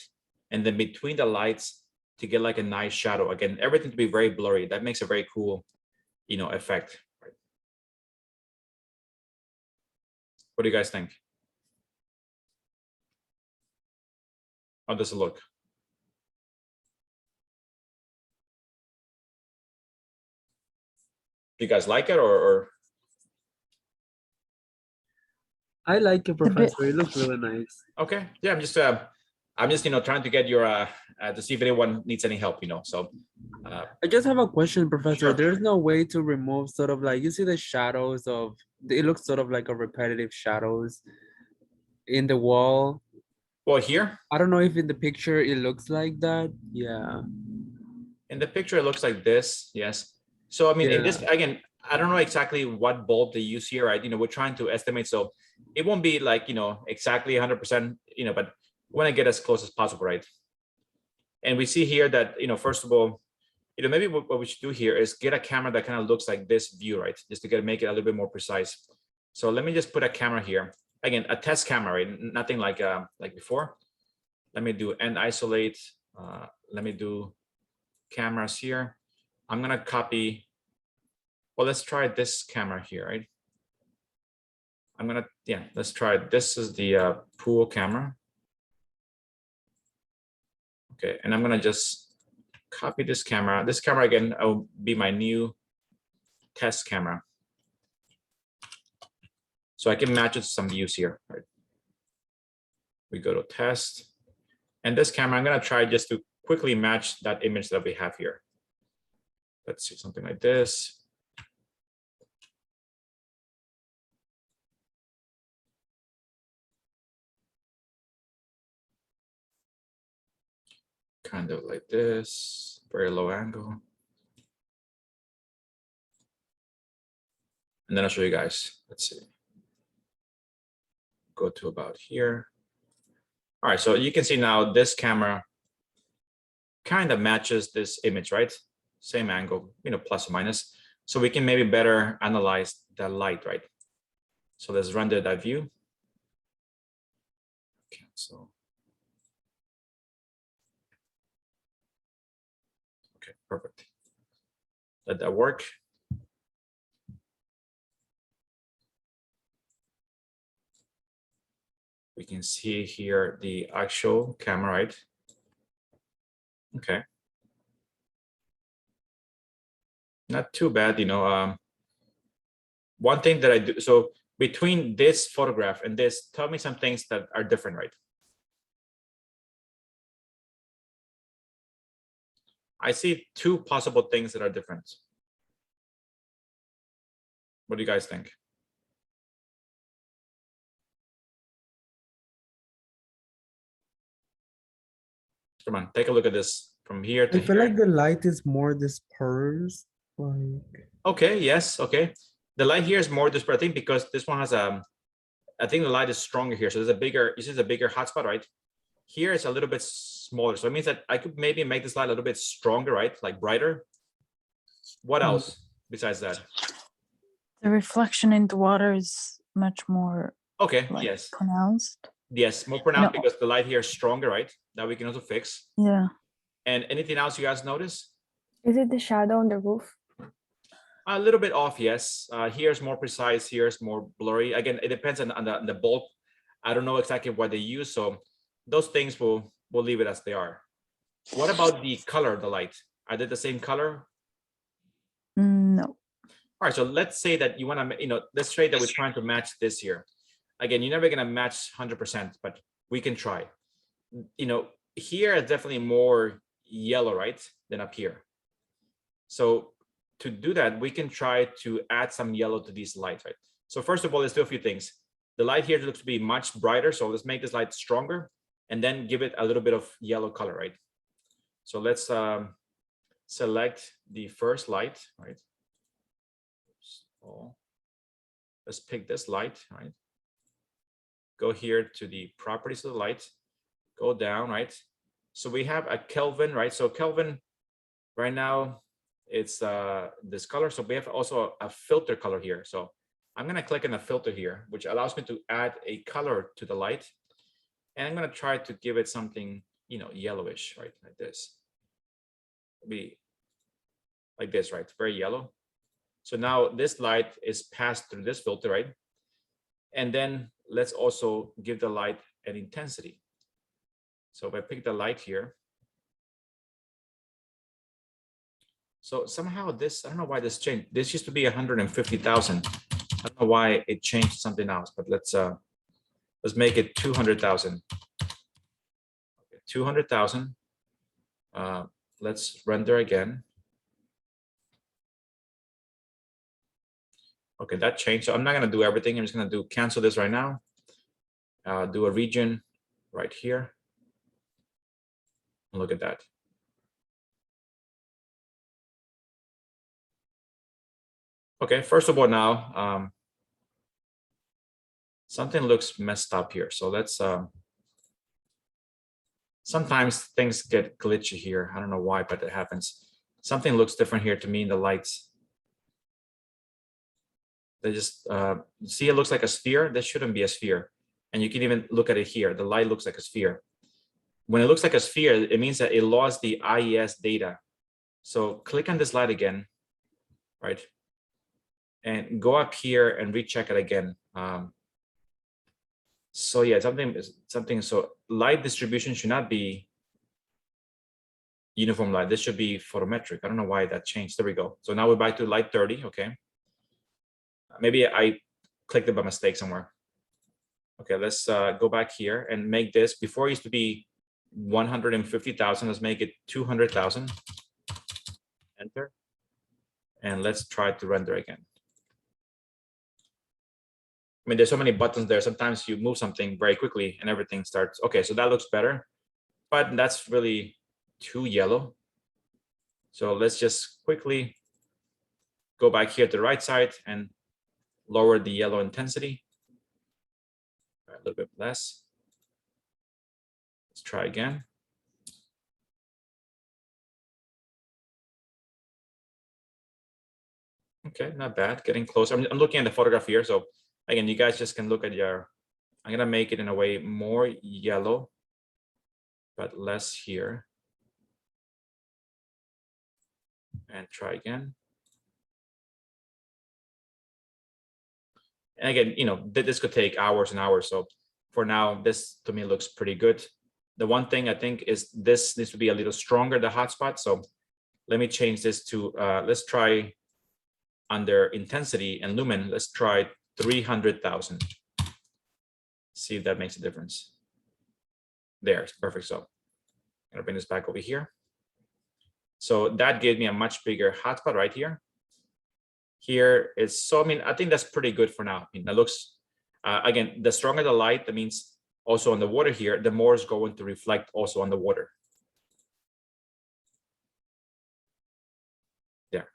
And then between the lights to get like a nice shadow. Again, everything to be very blurry. That makes a very cool, you know, effect. Right? What do you guys think? How does it look? Do you guys like it or? I like it, bit- Professor. It looks really nice. Okay, yeah, I'm just, you know, trying to get your, to see if anyone needs any help, you know, so. I just have a question, Professor. Sure. There's no way to remove sort of like, you see the shadows of, it looks sort of like a repetitive shadows in the wall. Well, here I don't know if in the picture it looks like that. Yeah. in the picture, it looks like this, yes. So, I mean, in this, again, I don't know exactly what bulb they use here, right? You know, we're trying to estimate, so it won't be like, you know, exactly 100%, you know, but we want to get as close as possible, right? And we see here that, you know, first of all, you know, maybe what we should do here is get a camera that kind of looks like this view, right? Just to make it a little bit more precise. So let me just put a camera here. Again, a test camera, right? Nothing like before. Let me do end isolate. Let me do cameras here. I'm gonna copy Well, let's try this camera here, right? Let's try it. This is the pool camera. Okay, and I'm gonna just copy this camera. This camera again, will be my new test camera. So I can match it to some views here, right? We go to test. And this camera, I'm gonna try just to quickly match that image that we have here. Let's see something like this. Kind of like this, very low angle. And then I'll show you guys. Let's see. Go to about here. All right, so you can see now this camera kind of matches this image, right? Same angle, plus or minus. So we can maybe better analyze the light, right? So let's render that view. Cancel. Okay, perfect. Let that work. We can see here the actual camera, right? Okay. Not too bad, one thing that I do, so between this photograph and this, tell me some things that are different, right? I see two possible things that are different. What do you guys think? Come on, take a look at this from here to I feel here. like the light is more dispersed, like. Okay, yes, okay. The light here is more disparate, I think, because this one has I think the light is stronger here. So there's a bigger, this is a bigger hotspot, right? Here it's a little bit smaller. So it means that I could maybe make this light a little bit stronger, right? Like brighter. What else besides that? The reflection in the water is much more Okay, like yes. pronounced. Yes, more pronounced No. because the light here is stronger, right? That we can also fix. Yeah. And anything else you guys notice? Is it the shadow on the roof? A little bit off, yes. Here's more precise, here's more blurry. Again, it depends on the bulb. I don't know exactly what they use, so those things we'll leave it as they are. What about the color of the light? Are they the same color? No. All right, so let's say that you want to, let's say that we're trying to match this here. Again, you're never going to match 100%, but we can try. Here is definitely more yellow, right, than up here. So to do that, we can try to add some yellow to these lights, right? So first of all, let's do a few things. The light here looks to be much brighter, so let's make this light stronger and then give it a little bit of yellow color, right? So let's select the first light, right? So let's pick this light, right? Go here to the properties of the light, go down, right? So we have a Kelvin, right? So Kelvin, right now, it's this color. So we have also a filter color here. So I'm gonna click on a filter here, which allows me to add a color to the light. And I'm gonna try to give it something, yellowish, right? Like this. Be like this, right? Very yellow. So now this light is passed through this filter, right? And then let's also give the light an intensity. So if I pick the light here, so somehow this, I don't know why this changed. This used to be 150,000. I don't know why it changed to something else, but let's make it 200,000. Okay, 200,000. Let's render again. Okay, that changed. So I'm not gonna do everything. I'm just gonna cancel this right now. Do a region right here. Look at that. Okay, first of all now, something looks messed up here. So let's, sometimes things get glitchy here. I don't know why, but it happens. Something looks different here to me in the lights. They just, see, it looks like a sphere. This shouldn't be a sphere. And you can even look at it here. The light looks like a sphere. When it looks like a sphere, it means that it lost the IES data. So click on this light again, right? and go up here and recheck it again. So yeah, something. So light distribution should not be uniform light. This should be photometric. I don't know why that changed. There we go. So now we're back to light 30. Okay. Maybe I clicked it by mistake somewhere. Okay, let's go back here and make this. Before it used to be 150,000. Let's make it 200,000. Enter. And let's try to render again. I mean, there's so many buttons there. Sometimes you move something very quickly and everything starts. Okay, so that looks better, but that's really too yellow. So let's just quickly go back here to the right side and lower the yellow intensity. A little bit less. Let's try again. Okay, not bad, getting close. I'm looking at the photograph here. So again, you guys just can look at your, I'm gonna make it in a way more yellow, but less here. And try again. And again, you know, this could take hours and hours. So for now, this to me looks pretty good. The one thing I think is this needs to be a little stronger, the hotspot. So let me change this to, let's try under intensity and lumen, let's try 300,000. See if that makes a difference. There, perfect. So I'm gonna bring this back over here. So that gave me a much bigger hotspot right here. Here is, so I mean, I think that's pretty good for now. I mean, that looks, again, the stronger the light, that means also on the water here, the more is going to reflect also on the water. There.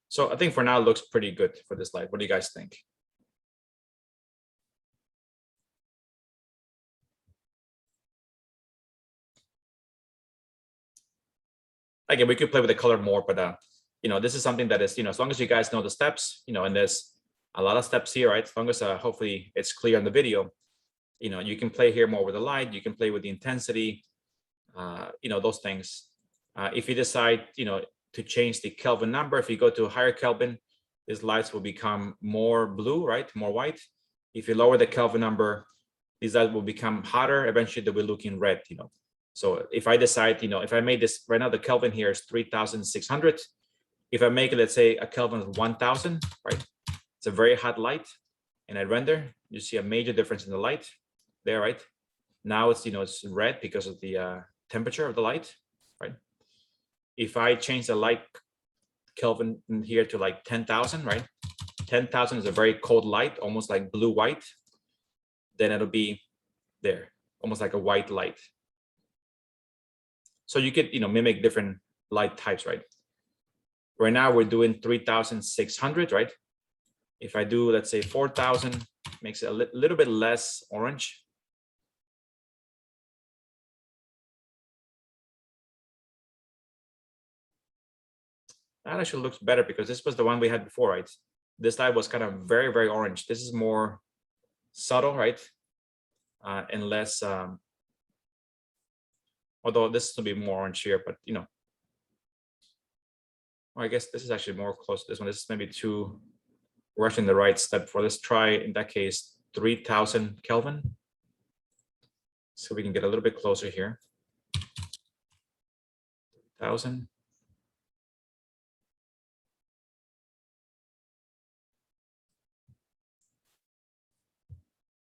So I think for now it looks pretty good for this light. What do you guys think? Again, we could play with the color more, but you know, this is something that is, you know, as long as you guys know the steps, you know, and there's a lot of steps here, right? As long as hopefully it's clear on the video, you know, you can play here more with the light, you can play with the intensity, you know, those things. If you decide, you know, to change the Kelvin number, if you go to a higher Kelvin, these lights will become more blue, right? More white. If you lower the Kelvin number, these lights will become hotter. Eventually they will look in red, you know. So if I decide, you know, if I made this right now, the Kelvin here is 3,600. If I make it, let's say a Kelvin of 1,000, right? It's a very hot light, and I render, you see a major difference in the light there, right? Now it's, you know, it's red because of the temperature of the light, right? If I change the light Kelvin in here to like 10,000, right? 10,000 is a very cold light, almost like blue white. Then it'll be there, almost like a white light. So you could, you know, mimic different light types, right? Right now we're doing 3,600, right? If I do, let's say 4,000, makes it a little bit less orange. That actually looks better because this was the one we had before, right? This light was kind of very, very orange. This is more subtle, right? And less, although this will be more orange here, but you know, well, I guess this is actually more close to this one. This is maybe too rushing the right step for. Let's try, in that case, 3,000 Kelvin. So we can get a little bit closer here. 3,000.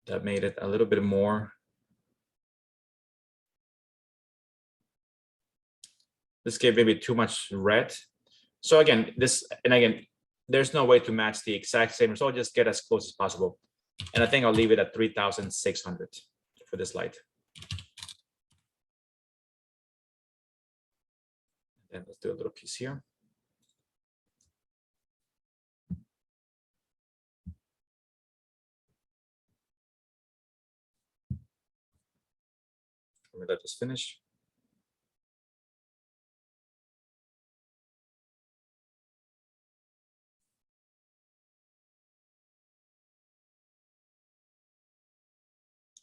That made it a little bit more. This gave maybe too much red. So again, this, and again, there's no way to match the exact same result, just get as close as possible. And I think I'll leave it at 3,600 for this light. And let's do a little piece here. Let us finish.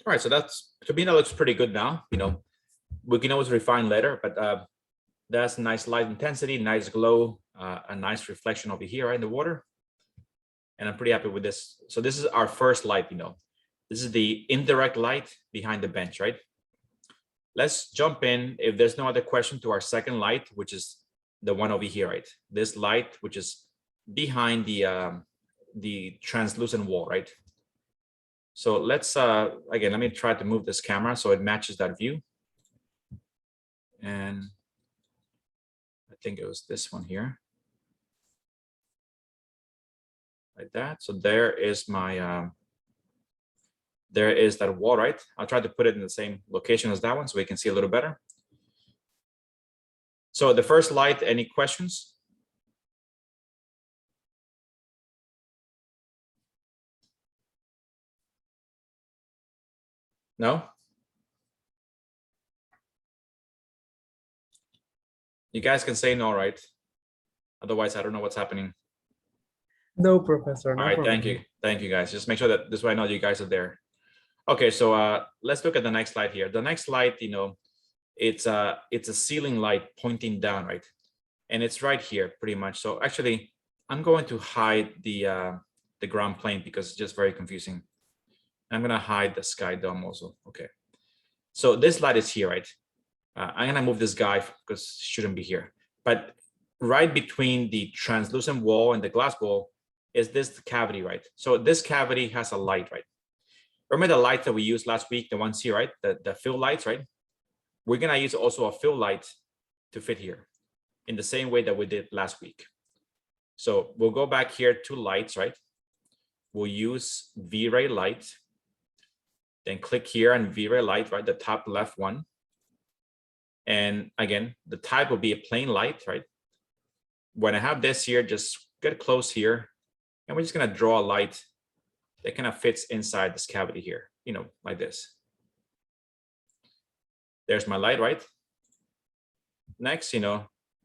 All right, so that's, to me, that looks pretty good now. You know, we can always refine later, but That's nice light intensity, nice glow, a nice reflection over here, right, in the water. And I'm pretty happy with this. So this is our first light, this is the indirect light behind the bench, right? Let's jump in, if there's no other question, to our second light, which is the one over here, right? This light, which is behind the translucent wall, right? So let's, again, let me try to move this camera so it matches that view. And I think it was this one here. Like that. So there is my, there is that wall, right? I'll try to put it in the same location as that one so we can see a little better. So the first light, any questions? No? You guys can say no, right? Otherwise, I don't know what's happening. No, Professor. No All right, problem. thank you. Thank you, guys. Just make sure that this way I know you guys are there. Okay, so let's look at the next slide here. The next slide, it's a ceiling light pointing down, right? And it's right here pretty much. So actually, I'm going to hide the ground plane because it's just very confusing. I'm gonna hide the sky dome also. Okay. So this light is here, right? I'm gonna move this guy because it shouldn't be here. But right between the translucent wall and the glass wall is this cavity, right? So this cavity has a light, right? Remember the lights that we used last week, the ones here, right? The fill lights, right? We're gonna use also a fill light to fit here in the same way that we did last week. So we'll go back here to lights, right? We'll use V-Ray light, then click here on V-Ray light, right? The top left one. And again, the type will be a plain light, right? When I have this here, just get close here. And we're just gonna draw a light that kind of fits inside this cavity here, like this. There's my light, right? Next,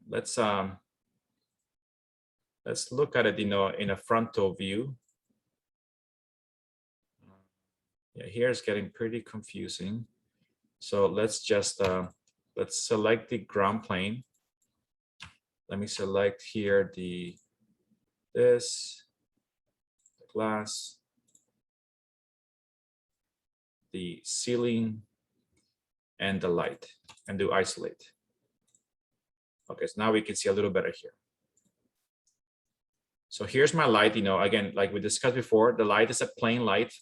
let's look at it, in a frontal view. Yeah, here it's getting pretty confusing. So let's just let's select the ground plane. Let me select here the glass, the ceiling, and the light, and do isolate. Okay, so now we can see a little better here. So here's my light, again, like we discussed before, the light is a plain light,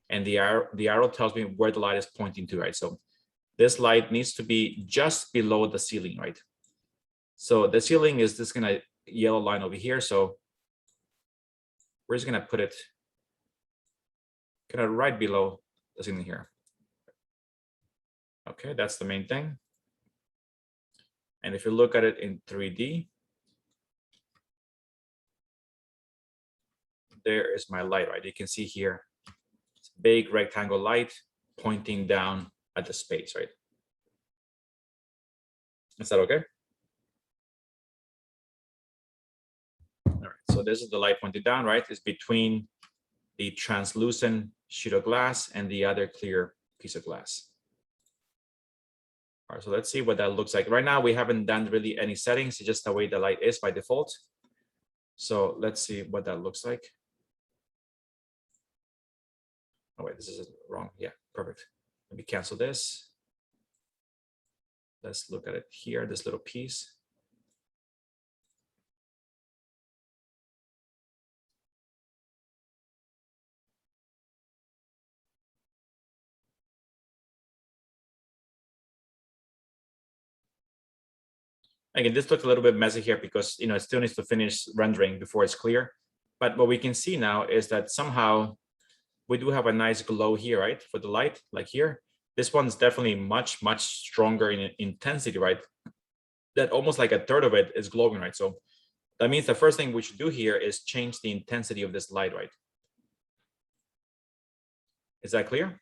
and the arrow tells me where the light is pointing to, right? So this light needs to be just below the ceiling, right? So the ceiling is this kind of yellow line over here. So we're just gonna put it kind of right below the ceiling here. Okay, that's the main thing. And if you look at it in 3D, there is my light, right? You can see here, it's a big rectangle light pointing down at the space, right? Is that okay? All right, so this is the light pointed down, right? It's between the translucent sheet of glass and the other clear piece of glass. All right, so let's see what that looks like. Right now, we haven't done really any settings. It's just the way the light is by default. So let's see what that looks like. Oh wait, this is wrong. Yeah, perfect. Let me cancel this. Let's look at it here, this little piece. Again, this looks a little bit messy here because it still needs to finish rendering before it's clear. But what we can see now is that somehow we do have a nice glow here, right? For the light, like here. This one's definitely much, much stronger in intensity, right? That almost like a third of it is glowing, right? So that means the first thing we should do here is change the intensity of this light, right? Is that clear?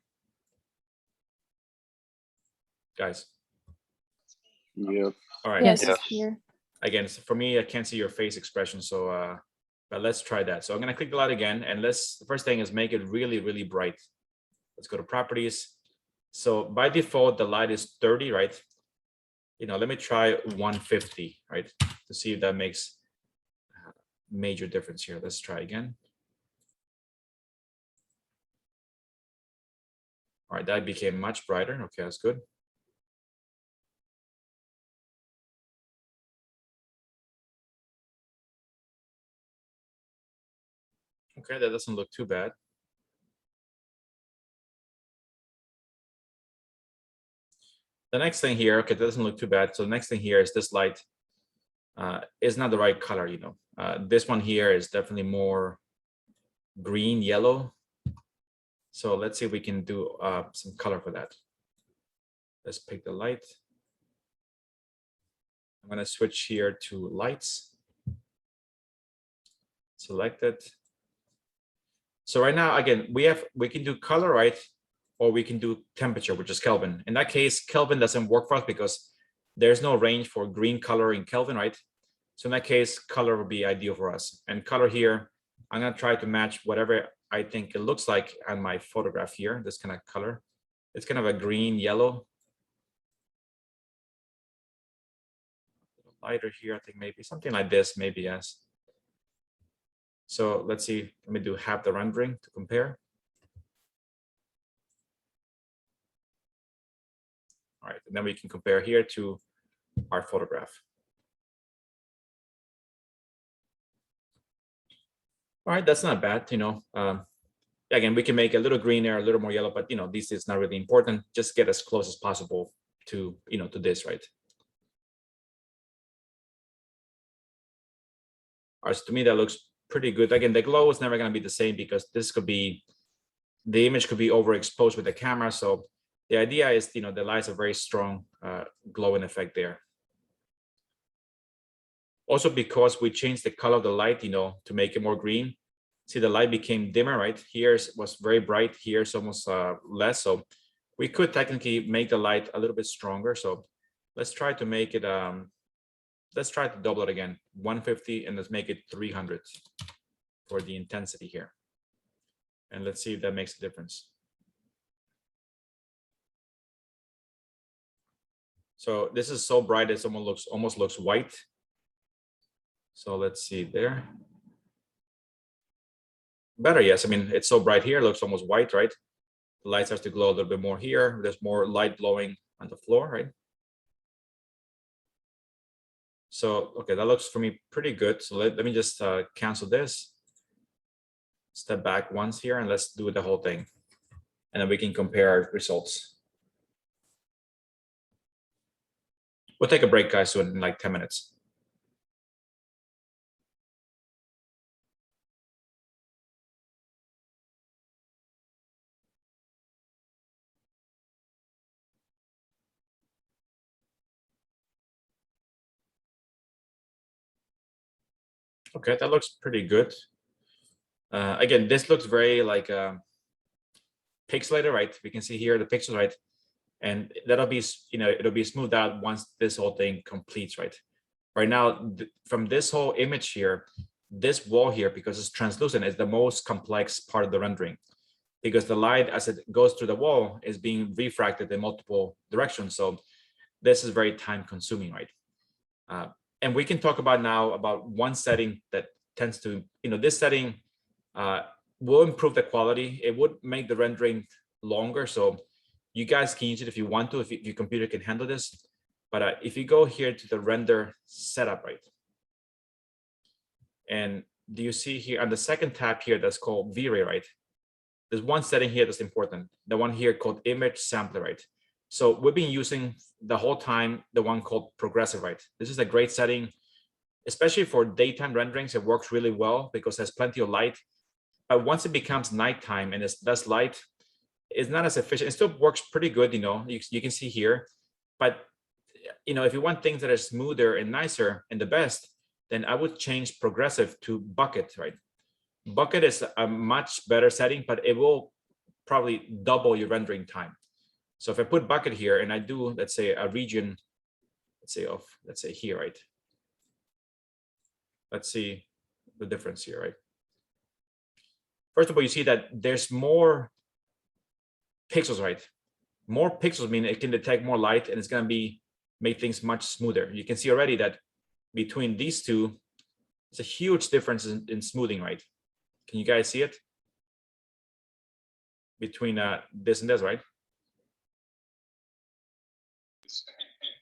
Guys? Yeah. All right. Yes. Here. Again, so for me, I can't see your face expression, so but let's try that. So I'm gonna click the light again, and the first thing is make it really, really bright. Let's go to properties. So by default, the light is 30, right? let me try 150, right? To see if that makes a major difference here. Let's try again. All right, that became much brighter. Okay, that's good. Okay, that doesn't look too bad. The next thing here, okay, that doesn't look too bad. So the next thing here is this light is not the right color, This one here is definitely more green, yellow. So let's see if we can do some color for that. Let's pick the light. I'm gonna switch here to lights. Select it. So right now, again, we can do color, right? Or we can do temperature, which is Kelvin. In that case, Kelvin doesn't work for us because there's no range for green color in Kelvin, right? So in that case, color would be ideal for us. And color here, I'm gonna try to match whatever I think it looks like on my photograph here, this kind of color. It's kind of a green, yellow. Lighter here, I think maybe something like this, maybe, yes. So let's see, let me do half the rendering to compare. All right, and then we can compare here to our photograph. All right, that's not bad, Again, we can make a little greener, a little more yellow, but this is not really important. Just get as close as possible to, to this, right? All right, so to me, that looks pretty good. Again, the glow is never going to be the same because the image could be overexposed with the camera. So the idea is, the lights are very strong glowing effect there. Also, because we changed the color of the light, to make it more green. See, the light became dimmer, right? Here was very bright. Here's almost less. So we could technically make the light a little bit stronger. So let's try to make it, let's try to double it again, 150, and let's make it 300 for the intensity here. And let's see if that makes a difference. So this is so bright, it almost looks white. So let's see there. Better, yes. I mean, it's so bright here, it looks almost white, right? The light starts to glow a little bit more here. There's more light blowing on the floor, right? So, okay, that looks for me pretty good. So let me just cancel this. Step back once here and let's do the whole thing. And then we can compare our results. We'll take a break, guys, so in like 10 minutes. Okay, that looks pretty good. Again, this looks very like pixelated, right? We can see here the pixels, right? And that'll be, it'll be smoothed out once this whole thing completes, right? Right now, from this whole image here, this wall here, because it's translucent, is the most complex part of the rendering. Because the light, as it goes through the wall, is being refracted in multiple directions. So this is very time consuming, right? And we can talk about now about one setting that tends to, this setting will improve the quality. It would make the rendering longer. So you guys can use it if you want to, if your computer can handle this. But if you go here to the render setup, right? And do you see here on the second tab here that's called V-Ray, right? There's one setting here that's important. The one here called image sampler, right? So we've been using the whole time the one called progressive, right? This is a great setting, especially for daytime renderings. It works really well because there's plenty of light. But once it becomes nighttime and it's less light, it's not as efficient. It still works pretty good, you can see here. But if you want things that are smoother and nicer and the best, then I would change progressive to bucket, right? Bucket is a much better setting, but it will probably double your rendering time. So if I put bucket here and I do, let's say a region, let's say here, right? Let's see the difference here, right? First of all, you see that there's more pixels, right? More pixels mean it can detect more light and it's going to be make things much smoother. You can see already that between these two, it's a huge difference in smoothing, right? Can you guys see it? Between this and this, right?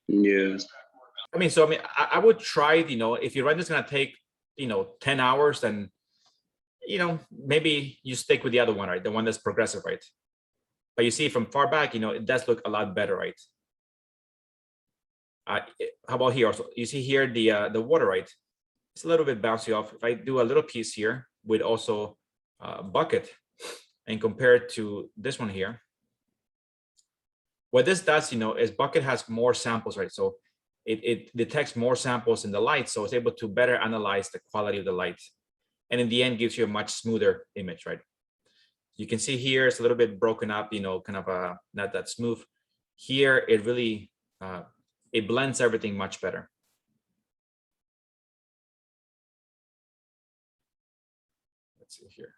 Yeah. I mean, so I mean, I would try it, if your rent is gonna take, 10 hours, then, maybe you stick with the other one, right? The one that's progressive, right? But you see from far back, it does look a lot better, right? How about here also? You see here the water, right? It's a little bit bouncy off. If I do a little piece here with also bucket and compare it to this one here, what this does, is bucket has more samples, right? So it detects more samples in the light, so it's able to better analyze the quality of the light, and in the end gives you a much smoother image, right? You can see here it's a little bit broken up, kind of not that smooth. Here it really it blends everything much better. Let's see here.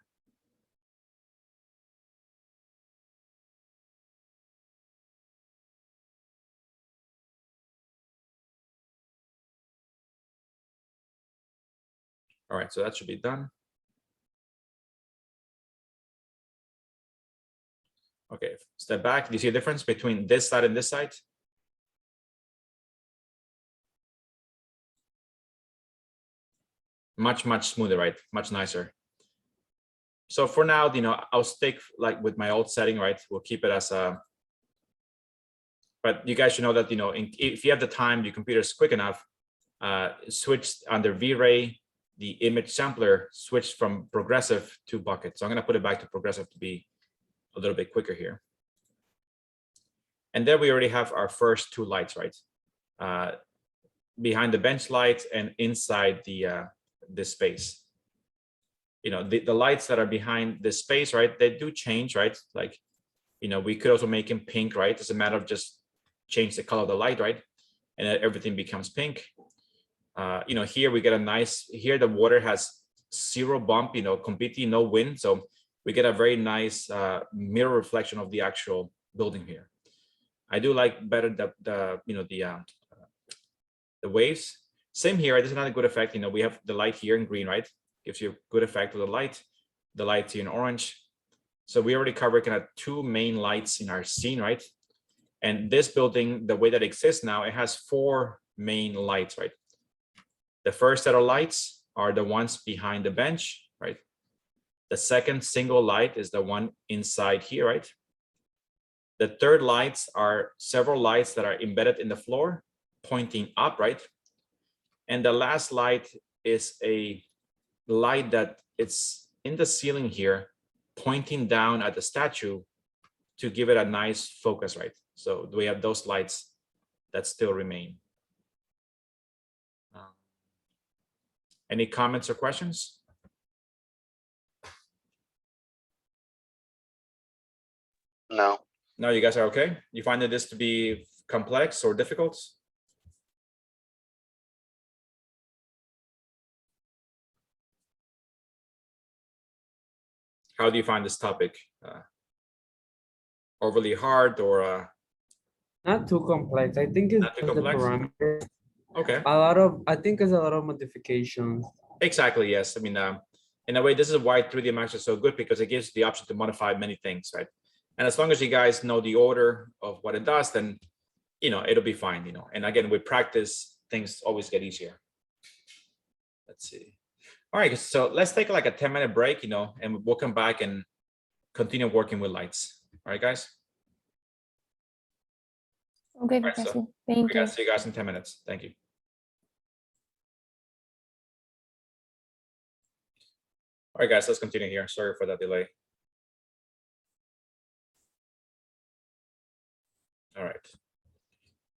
All right, so that should be done. Okay, step back. Do you see a difference between this side and this side? Much smoother, right? Much nicer. So for now, I'll stick like with my old setting, right? We'll keep it as a, but you guys should know that, if you have the time, your computer is quick enough, switch under V-Ray, the image sampler switched from progressive to bucket. So I'm going to put it back to progressive to be a little bit quicker here. And then we already have our first two lights, right? Behind the bench lights and inside this space. The lights that are behind this space, right? They do change, right? Like, we could also make them pink, right? It's a matter of just change the color of the light, right? And then everything becomes pink. Here we get a nice, here the water has zero bump, completely no wind. So we get a very nice mirror reflection of the actual building here. I do like better the waves. Same here, this is another good effect. We have the light here in green, right? Gives you a good effect of the light. The lights here in orange. So we already covered kind of two main lights in our scene, right? And this building, the way that it exists now, it has four main lights, right? The first set of lights are the ones behind the bench, right? The second single light is the one inside here, right? The third lights are several lights that are embedded in the floor, pointing up, right? And the last light is a light that it's in the ceiling here, pointing down at the statue to give it a nice focus, right? So we have those lights that still remain. Any comments or questions? No. No, you guys are okay? You find this to be complex or difficult? How do you find this topic? Overly hard or Not too complex. I think it's not too just the complex? parameters. Okay. I think it's a lot of modifications. Exactly, yes. I mean, in a way, this is why 3D Max is so good, because it gives the option to modify many things, right? And as long as you guys know the order of what it does, then, it'll be fine, And again, with practice, things always get easier. Let's see. All right, so let's take like a 10-minute break, and we'll come back and continue working with lights. All right, guys? Okay, Right, so Professor. Thank you. See you guys in 10 minutes. Thank you. All right, guys, let's continue here. Sorry for that delay. All right.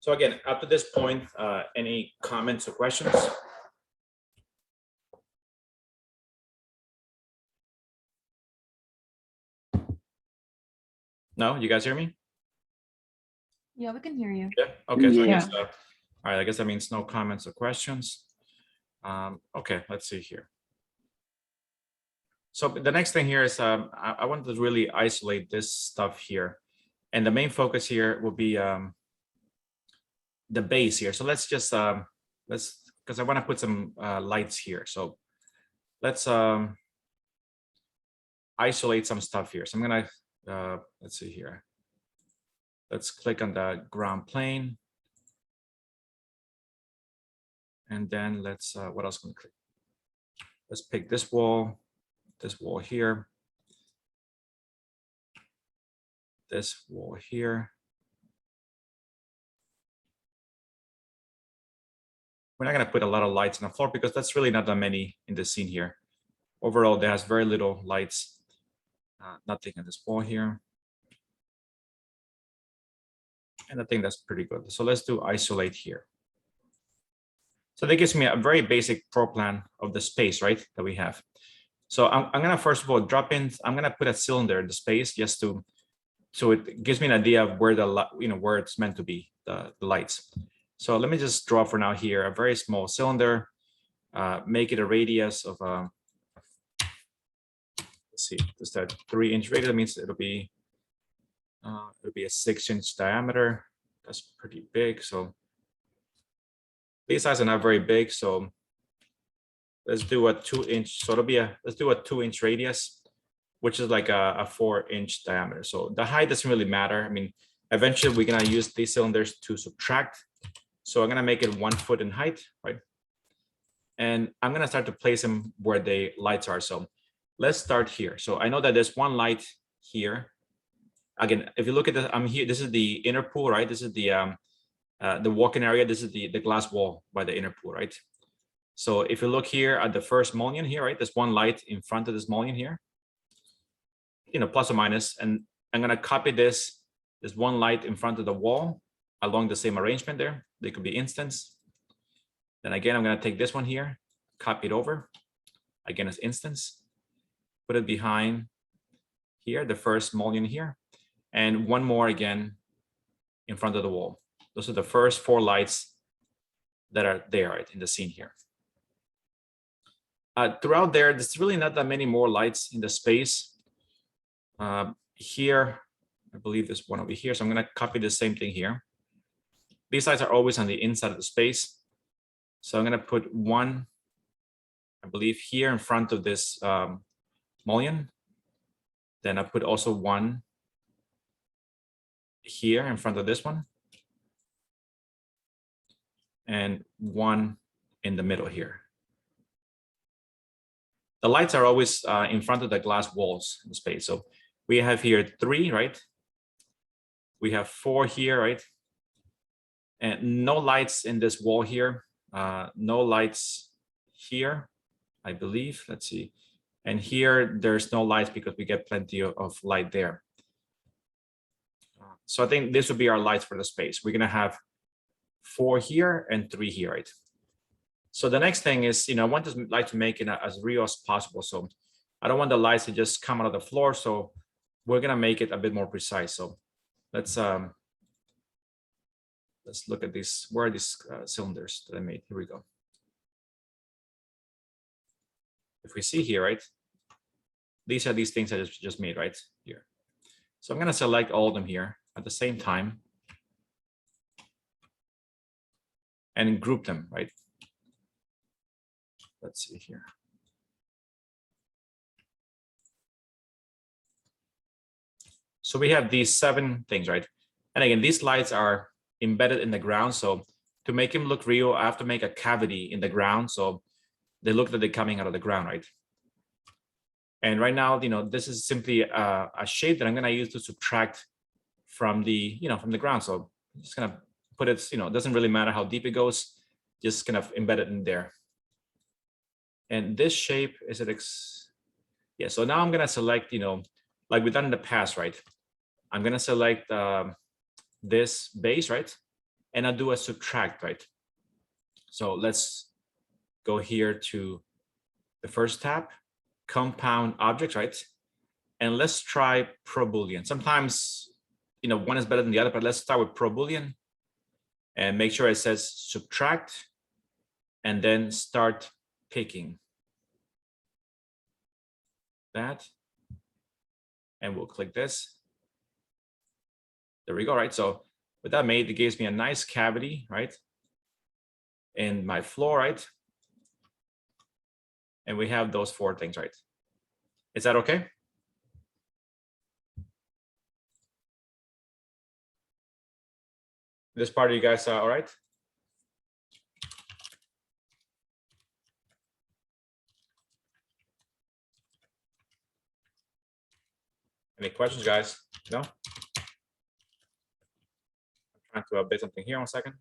So again, up to this point, any comments or questions? No, you guys hear me? Yeah, we can hear you. Yeah. Okay. So I Yeah. guess, all right. I guess that means no comments or questions. Okay. Let's see here. So the next thing here is I want to really isolate this stuff here, and the main focus here will be the base here. So let's just because I want to put some lights here. So let's isolate some stuff here. So I'm gonna let's see here. Let's click on the ground plane. And then let's what else can we click? Let's pick this wall here, this wall here. We're not gonna put a lot of lights on the floor because that's really not that many in the scene here. Overall, there has very little lights, nothing on this wall here. And I think that's pretty good. So let's do isolate here. So that gives me a very basic floor plan of the space, right, that we have. So I'm gonna first of all drop in, I'm gonna put a cylinder in the space just to, so it gives me an idea of where where it's meant to be, the lights. So let me just draw for now here a very small cylinder, make it a radius of, let's see, just a 3-inch radius. That means it'll be a 6-inch diameter. That's pretty big. So these sides are not very big. So let's do a 2-inch. So it'll be let's do a 2-inch radius, which is like a 4-inch diameter. So the height doesn't really matter. I mean, eventually we're gonna use these cylinders to subtract. So I'm gonna make it 1 foot in height, right? And I'm gonna start to place them where the lights are. So let's start here. So I know that there's one light here. Again, if you look at this, I'm here. This is the inner pool, right? This is the walk-in area. This is the glass wall by the inner pool, right? So if you look here at the first mullion here, right? There's one light in front of this mullion here, plus or minus. And I'm gonna copy this. There's one light in front of the wall along the same arrangement there. They could be instance. Then again, I'm gonna take this one here, copy it over. Again, as instance. Put it behind here, the first mullion here. And one more again in front of the wall. Those are the first 4 lights that are there, right, in the scene here. Throughout there's really not that many more lights in the space. Here, I believe there's one over here. So I'm gonna copy the same thing here. These lights are always on the inside of the space. So I'm gonna put one, I believe, here in front of this mullion. Then I put also one here in front of this one. And one in the middle here. The lights are always in front of the glass walls in the space. So we have here 3, right? We have 4 here, right? And no lights in this wall here. No lights here, I believe. Let's see. And here, there's no lights because we get plenty of light there. So I think this would be our lights for the space. We're gonna have 4 here and 3 here, right? So the next thing is, I want this light to make it as real as possible. So I don't want the lights to just come out of the floor. So we're gonna make it a bit more precise. So let's look at this. Where are these cylinders that I made? Here we go. If we see here, right? These are these things I just made right here. So I'm gonna select all of them here at the same time and group them, right? Let's see here. So we have these 7 things, right? And again, these lights are embedded in the ground. So to make them look real, I have to make a cavity in the ground. So they look like they're coming out of the ground, right? And right now, this is simply a shape that I'm gonna use to subtract from the, from the ground. So I'm just gonna put it, it doesn't really matter how deep it goes, just kind of embed it in there. And this shape is it, yeah, so now I'm gonna select, like we've done in the past, right? I'm gonna select this base, right? And I'll do a subtract, right? So let's go here to the first tab, compound objects, right? And let's try ProBoolean. Sometimes, one is better than the other, but let's start with ProBoolean and make sure it says subtract and then start picking that. And we'll click this. There we go, right? So What that made, it gives me a nice cavity, right? In my floor, right? And we have those 4 things, right? Is that okay? This part of you guys all right? Any questions, guys? No? I'm trying to update something here 1 second.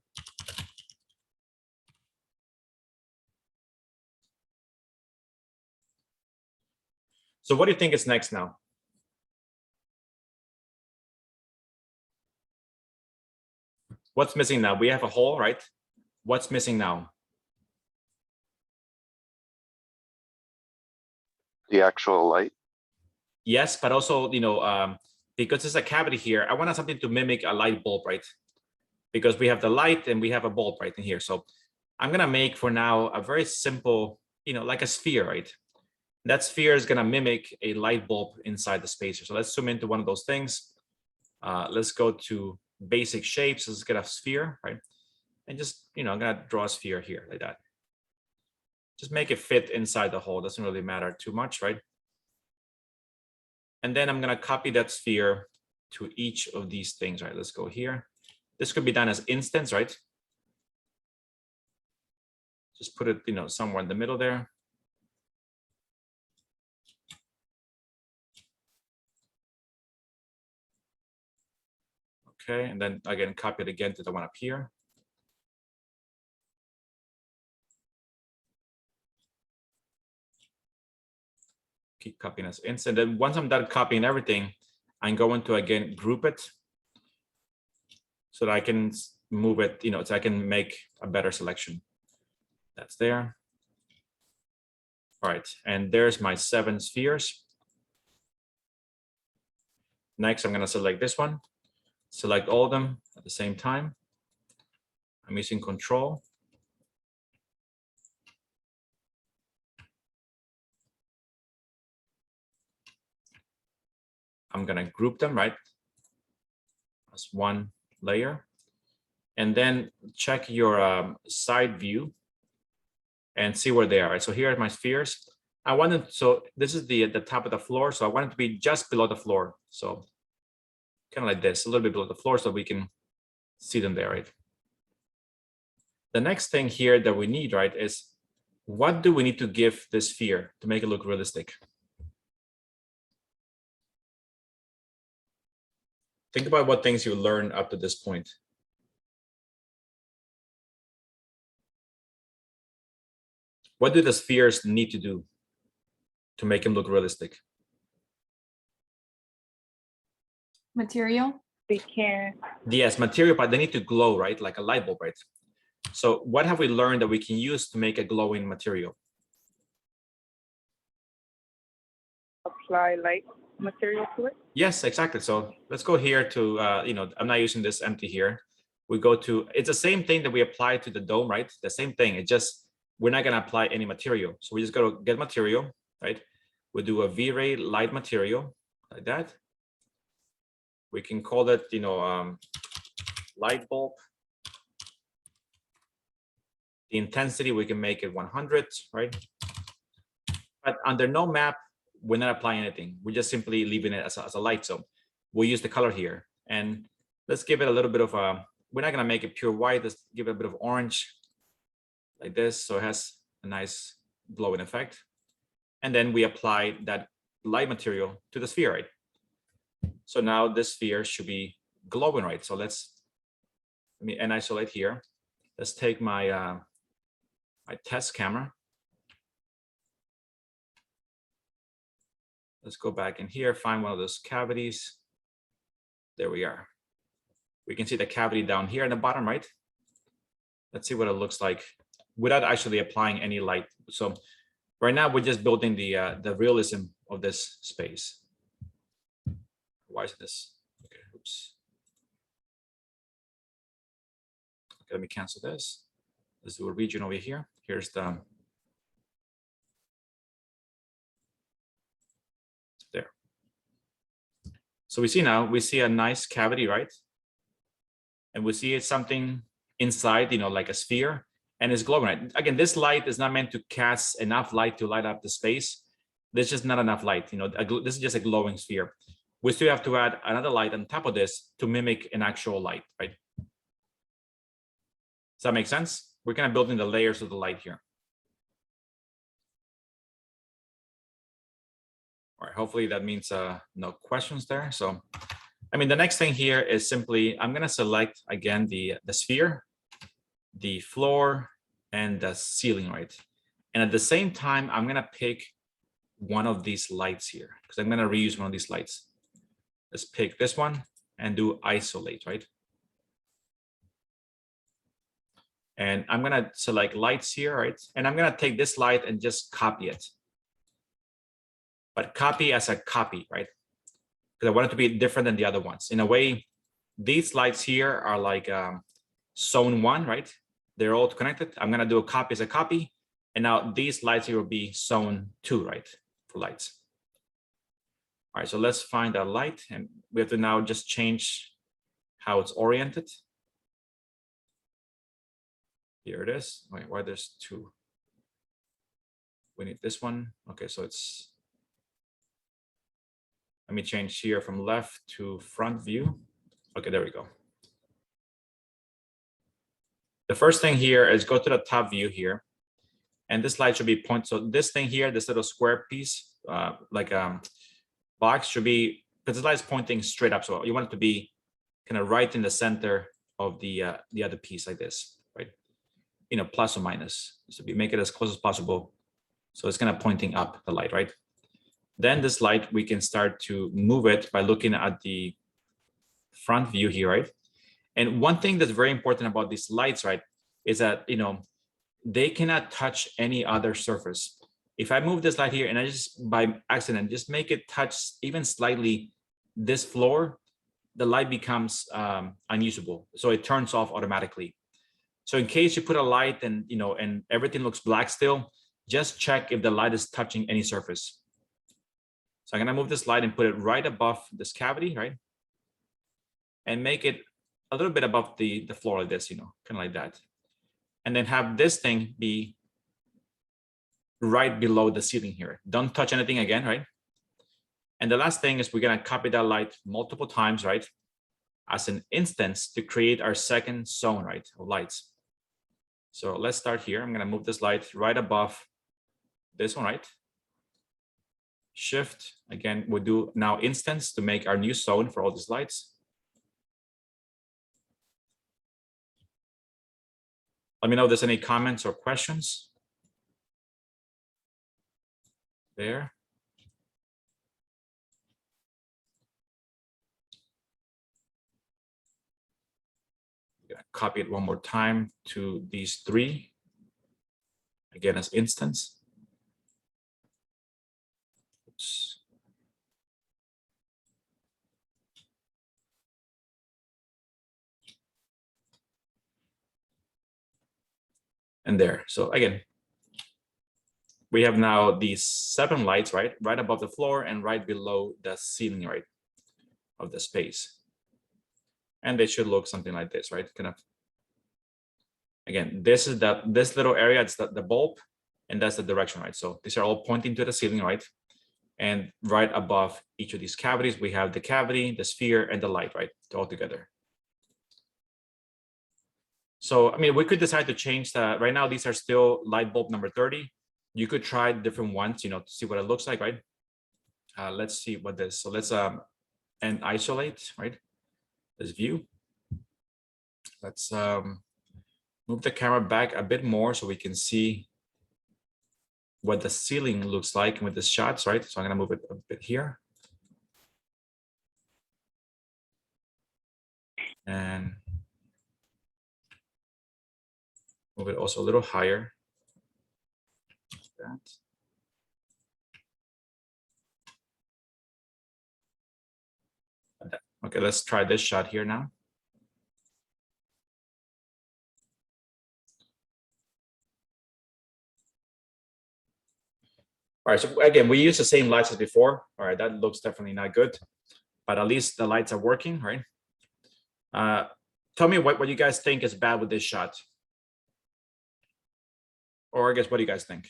So what do you think is next now? What's missing now? We have a hole, right? What's missing now? The actual light. Yes, but also, because there's a cavity here, I want something to mimic a light bulb, right? Because we have the light and we have a bulb right in here. So I'm gonna make for now a very simple, like a sphere, right? That sphere is gonna mimic a light bulb inside the spacer. So let's zoom into one of those things. Let's go to basic shapes. Let's get a sphere, right? And just, I'm gonna draw a sphere here like that. Just make it fit inside the hole. Doesn't really matter too much, right? And then I'm gonna copy that sphere to each of these things, right? Let's go here. This could be done as instance, right? Just put it, somewhere in the middle there. Okay, and then again, copy it again to the one up here. Keep copying as instant. Then once I'm done copying everything, I'm going to again group it so that I can move it, so I can make a better selection. That's there. All right, and there's my 7 spheres. Next, I'm gonna select this one. Select all of them at the same time. I'm using Control. I'm gonna group them, right? As one layer. And then check your side view and see where they are. Right? So here are my spheres. I wanted, so this is the top of the floor. So I want it to be just below the floor. So kind of like this, a little bit below the floor so we can see them there, right? The next thing here that we need, right, is what do we need to give this sphere to make it look realistic? Think about what things you learned up to this point. What do the spheres need to do to make them look realistic? Material? They can. Yes, material, but they need to glow, right? Like a light bulb, right? So what have we learned that we can use to make a glowing material? Apply light material to it. Yes, exactly. So let's go here to, I'm not using this empty here. We go to, it's the same thing that we apply to the dome, right? The same thing. It just, we're not going to apply any material. So we just go to get material, right? We do a V-Ray light material like that. We can call it, light bulb. The intensity, we can make it 100, right? But under no map, we're not applying anything. We're just simply leaving it as a light. So we'll use the color here. And let's give it a little bit of a, we're not gonna make it pure white. Let's give it a bit of orange like this. So it has a nice glowing effect. And then we apply that light material to the sphere, right? So now this sphere should be glowing, right? So let me isolate here. Let's take my, my test camera. Let's go back in here, find one of those cavities. There we are. We can see the cavity down here in the bottom, right? Let's see what it looks like without actually applying any light. So right now we're just building the realism of this space. Why is this? Okay, oops. Okay, let me cancel this. Let's do a region over here. Here's the, there. So we see now, we see a nice cavity, right? and we see it's something inside, like a sphere, and it's glowing. Right? Again, this light is not meant to cast enough light to light up the space. There's just not enough light. This is just a glowing sphere. We still have to add another light on top of this to mimic an actual light, right? Does that make sense? We're kind of building the layers of the light here. All right, hopefully that means no questions there. So, I mean, the next thing here is simply, I'm gonna select again the sphere, the floor, and the ceiling, right? And at the same time, I'm gonna pick one of these lights here because I'm gonna reuse one of these lights. Let's pick this one and do isolate, right? And I'm gonna select lights here, right? And I'm gonna take this light and just copy it. But copy as a copy, right? Because I want it to be different than the other ones. In a way, these lights here are like zone 1, right? They're all connected. I'm gonna do a copy as a copy. And now these lights here will be zone 2, right? For lights. All right, so let's find a light, and we have to now just change how it's oriented. Here it is. Wait, why there's 2? We need this one. Okay, so it's, let me change here from left to front view. Okay, there we go. The first thing here is go to the top view here. And this light should be point. So this thing here, this little square piece, like box should be, because the light is pointing straight up. So you want it to be kind of right in the center of the other piece like this, right? Plus or minus. So we make it as close as possible. So it's kind of pointing up the light, right? Then this light, we can start to move it by looking at the front view here, right? And one thing that's very important about these lights, right, is that, they cannot touch any other surface. If I move this light here and I just, by accident, just make it touch even slightly this floor, the light becomes unusable. So it turns off automatically. So in case you put a light and, and everything looks black still, just check if the light is touching any surface. So I'm gonna move this light and put it right above this cavity, right? And make it a little bit above the floor like this, kind of like that. And then have this thing be right below the ceiling here. Don't touch anything again, right? And the last thing is we're gonna copy that light multiple times, right? As an instance to create our second zone, right, of lights. So let's start here. I'm gonna move this light right above this one, right? Shift, again, we'll do now instance to make our new zone for all these lights. Let me know if there's any comments or questions. There. Copy it one more time to these 3. Again, as instance. Oops. And there. So again, we have now these 7 lights, right above the floor and right below the ceiling, right, of the space. And they should look something like this, right? Kind of. Again, this is this little area, it's the bulb, and that's the direction, right? So these are all pointing to the ceiling, right? And right above each of these cavities, we have the cavity, the sphere, and the light, right? All together. So, I mean, we could decide to change that. Right now, these are still light bulb number 30. You could try different ones, to see what it looks like, right? Let's see what this, so let's and isolate, right? This view. Let's move the camera back a bit more so we can see what the ceiling looks like with the shots, right? So I'm gonna move it a bit here. And move it also a little higher. Like that. Okay, let's try this shot here now. All right, so again, we use the same lights as before. All right, that looks definitely not good, but at least the lights are working, right? tell me what you guys think is bad with this shot. Or I guess, what do you guys think?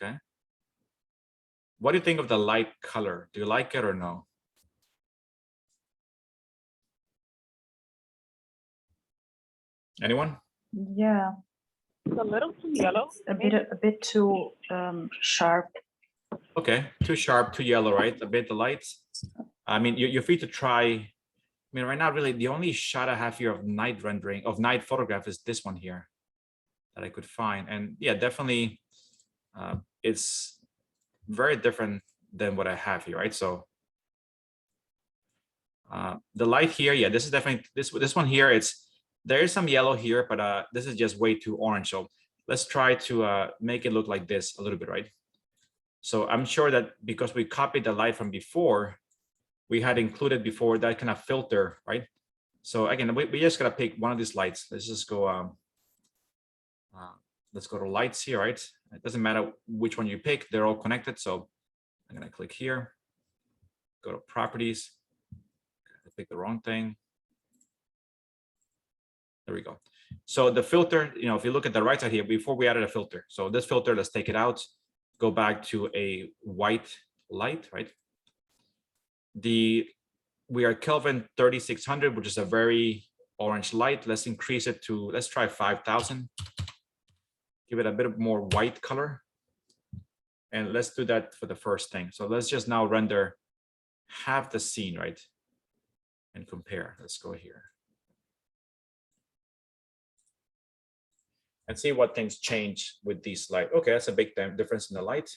Okay. What do you think of the light color? Do you like it or no? Anyone? Yeah, It's a little too yellow. a bit too sharp. Okay, too sharp, too yellow, right? A bit the lights. I mean, you're free to try. I mean, right now, really, the only shot I have here of night rendering, of night photograph, is this one here that I could find. And yeah, definitely, it's very different than what I have here, right? So the light here, yeah, this is definitely, this one here, there is some yellow here, but this is just way too orange. So let's try to make it look like this a little bit, right? So I'm sure that because we copied the light from before, we had included before that kind of filter, right? So again, we just gotta pick one of these lights. Let's just go, let's go to lights here, right? It doesn't matter which one you pick, they're all connected. So I'm gonna click here, go to properties, I pick the wrong thing. There we go. So the filter, if you look at the right side here, before we added a filter. So this filter, let's take it out, go back to a white light, right? We are Kelvin 3600, which is a very orange light. Let's increase it to, let's try 5000. Give it a bit more white color. And let's do that for the first thing. So let's just now render half the scene, right? And compare. Let's go here. And see what things change with these light. Okay, that's a big difference in the light.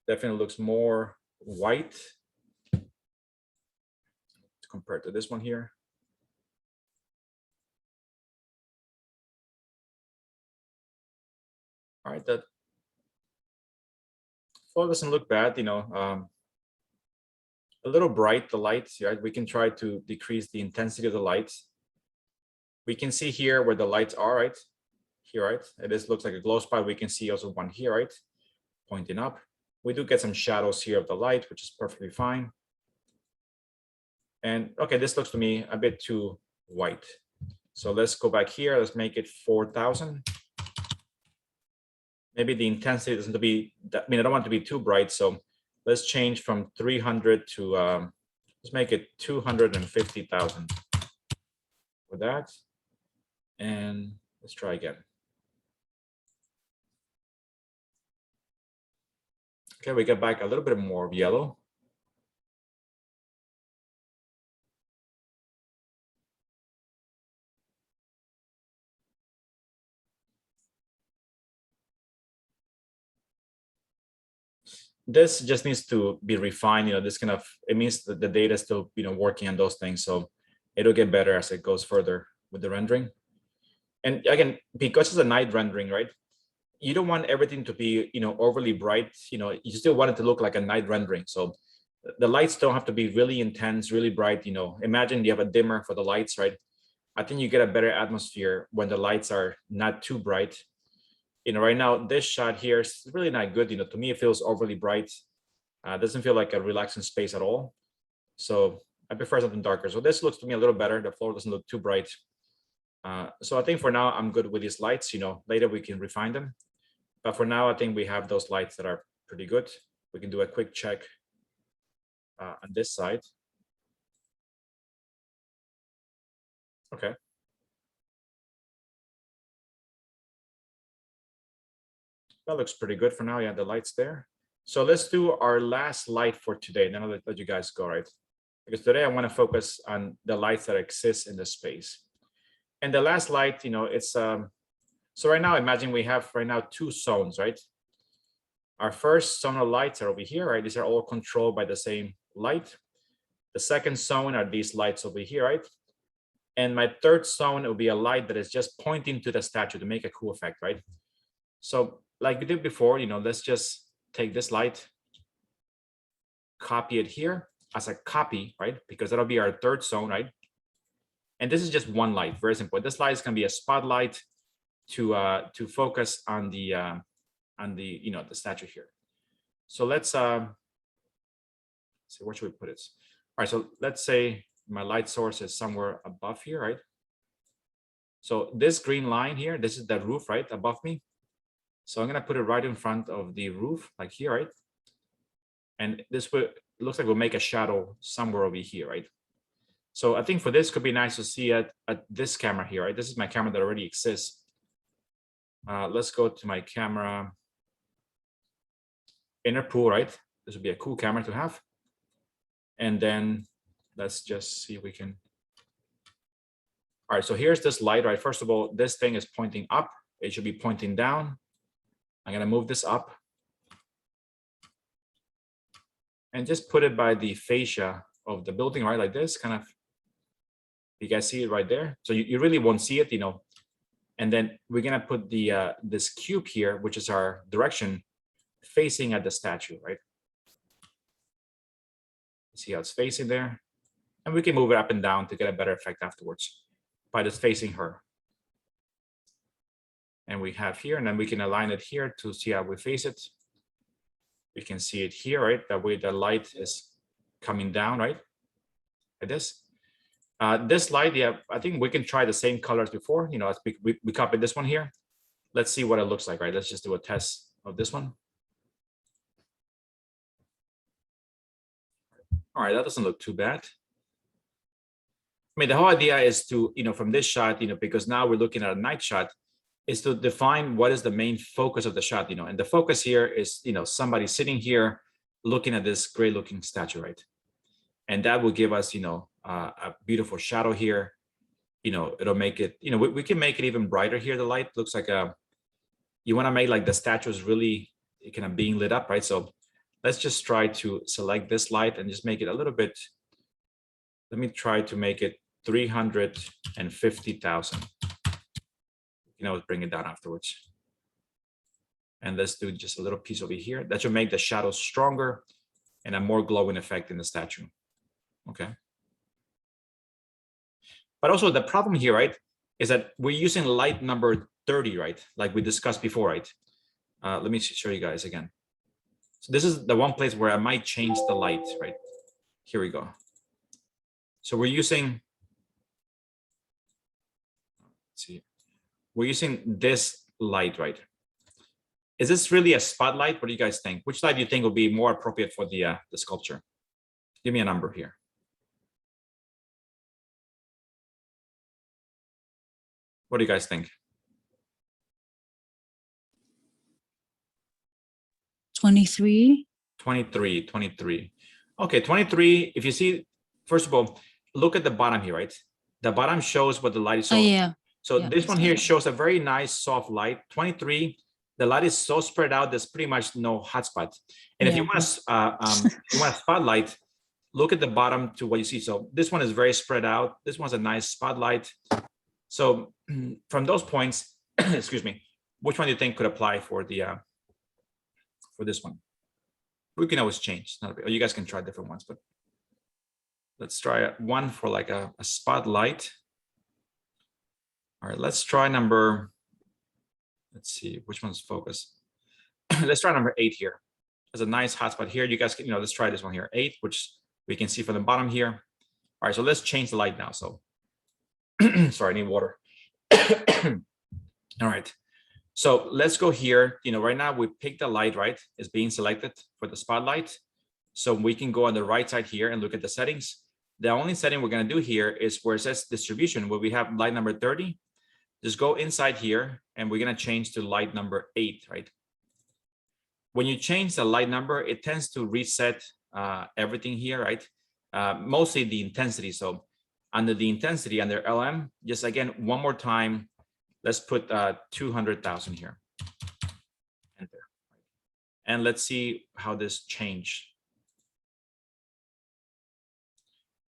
Definitely looks more white compared to this one here. All right, that photo doesn't look bad, a little bright, the lights, right? We can try to decrease the intensity of the lights. We can see here where the lights are, right? Here, right? It looks like a glow spot. We can see also one here, right? Pointing up. We do get some shadows here of the light, which is perfectly fine. And okay, this looks to me a bit too white. So let's go back here. Let's make it 4000. Maybe the intensity doesn't be that, I don't want it to be too bright. So let's change from 300 to, let's make it 250,000 for that. And let's try again. Okay, we get back a little bit more of yellow. This just needs to be refined. This kind of, it means that the data is still, working on those things. So it'll get better as it goes further with the rendering. And again, because it's a night rendering, right? You don't want everything to be, overly bright. You still want it to look like a night rendering. So the lights don't have to be really intense, really bright. Imagine you have a dimmer for the lights, right? I think you get a better atmosphere when the lights are not too bright. Right now, this shot here is really not good. To me, it feels overly bright. Doesn't feel like a relaxing space at all. So I prefer something darker. So this looks to me a little better. The floor doesn't look too bright. So I think for now, I'm good with these lights. Later we can refine them. But for now, I think we have those lights that are pretty good. We can do a quick check on this side. Okay. That looks pretty good for now. Yeah, the lights there. So let's do our last light for today. Then I'll let you guys go, right? Because today I want to focus on the lights that exist in the space. And the last light, it's so right now, imagine we have right now 2 zones, right? Our first zone of lights are over here, right? These are all controlled by the same light. The second zone are these lights over here, right? And my third zone will be a light that is just pointing to the statue to make a cool effect, right? So like we did before, let's just take this light, copy it here as a copy, right? Because that'll be our third zone, right? And this is just one light, very simple. This light is going to be a spotlight to focus on the on the, the statue here. So let's see, where should we put it? All right, so let's say my light source is somewhere above here, right? So this green line here, this is the roof, right, above me. So I'm gonna put it right in front of the roof, like here, right? And this will, looks like we'll make a shadow somewhere over here, right? So I think for this could be nice to see at this camera here, right? This is my camera that already exists. Let's go to my camera. Inner pool, right? This would be a cool camera to have. And then let's just see if we can. All right, so here's this light, right? First of all, this thing is pointing up. It should be pointing down. I'm gonna move this up. And just put it by the fascia of the building, right? Like this, kind of. You guys see it right there? So you really won't see it, And then we're gonna put the this cube here, which is our direction, facing at the statue, right? See how it's facing there? And we can move it up and down to get a better effect afterwards by just facing her. And we have here, and then we can align it here to see how we face it. We can see it here, right? That way the light is coming down, right? Like this. This light, yeah, I think we can try the same colors before, as we copied this one here. Let's see what it looks like, right? Let's just do a test of this one. All right, that doesn't look too bad. I mean, the whole idea is to, from this shot, because now we're looking at a night shot, is to define what is the main focus of the shot, and the focus here is, somebody sitting here looking at this great looking statue, right? And that will give us, a beautiful shadow here. It'll make it, we can make it even brighter here. The light looks like you want to make like the statue is really kind of being lit up, right? So let's just try to select this light and just make it a little bit. Let me try to make it 350,000. Bring it down afterwards. And let's do just a little piece over here. That should make the shadow stronger and a more glowing effect in the statue. Okay. But also the problem here, right, is that we're using light number 30, right? Like we discussed before, right? Let me show you guys again. So this is the one place where I might change the light, right? Here we go. So we're using, let's see, we're using this light, right? Is this really a spotlight? What do you guys think? Which light do you think will be more appropriate for the sculpture? Give me a number here. What do you guys think? 23. 23. Okay, 23. If you see, first of all, look at the bottom here, right? The bottom shows what the light is. Oh, yeah. So Yeah, this one that's here good. shows a very nice soft light. 23, the light is so spread out, there's pretty much no hotspot. And if you want a spotlight, look at the bottom to what you see. So this one is very spread out. This one's a nice spotlight. So from those points, excuse me, which one do you think could apply for the for this one? We can always change. Not a big, you guys can try different ones, but let's try one for like a spotlight. All right, let's try number, let's see, which one's focus? Let's try number 8 here. There's a nice hotspot here. You guys can, let's try this one here, 8, which we can see from the bottom here. All right, so let's change the light now. So, sorry, I need water. All right, so let's go here. Right now we picked the light, right? It's being selected for the spotlight. So we can go on the right side here and look at the settings. The only setting we're gonna do here is where it says distribution, where we have light number 30. Just go inside here and we're gonna change to light number 8, right? When you change the light number, it tends to reset everything here, right? Mostly the intensity. So under the intensity, under LM, just again, one more time, let's put 200,000 here. Enter. And let's see how this changed.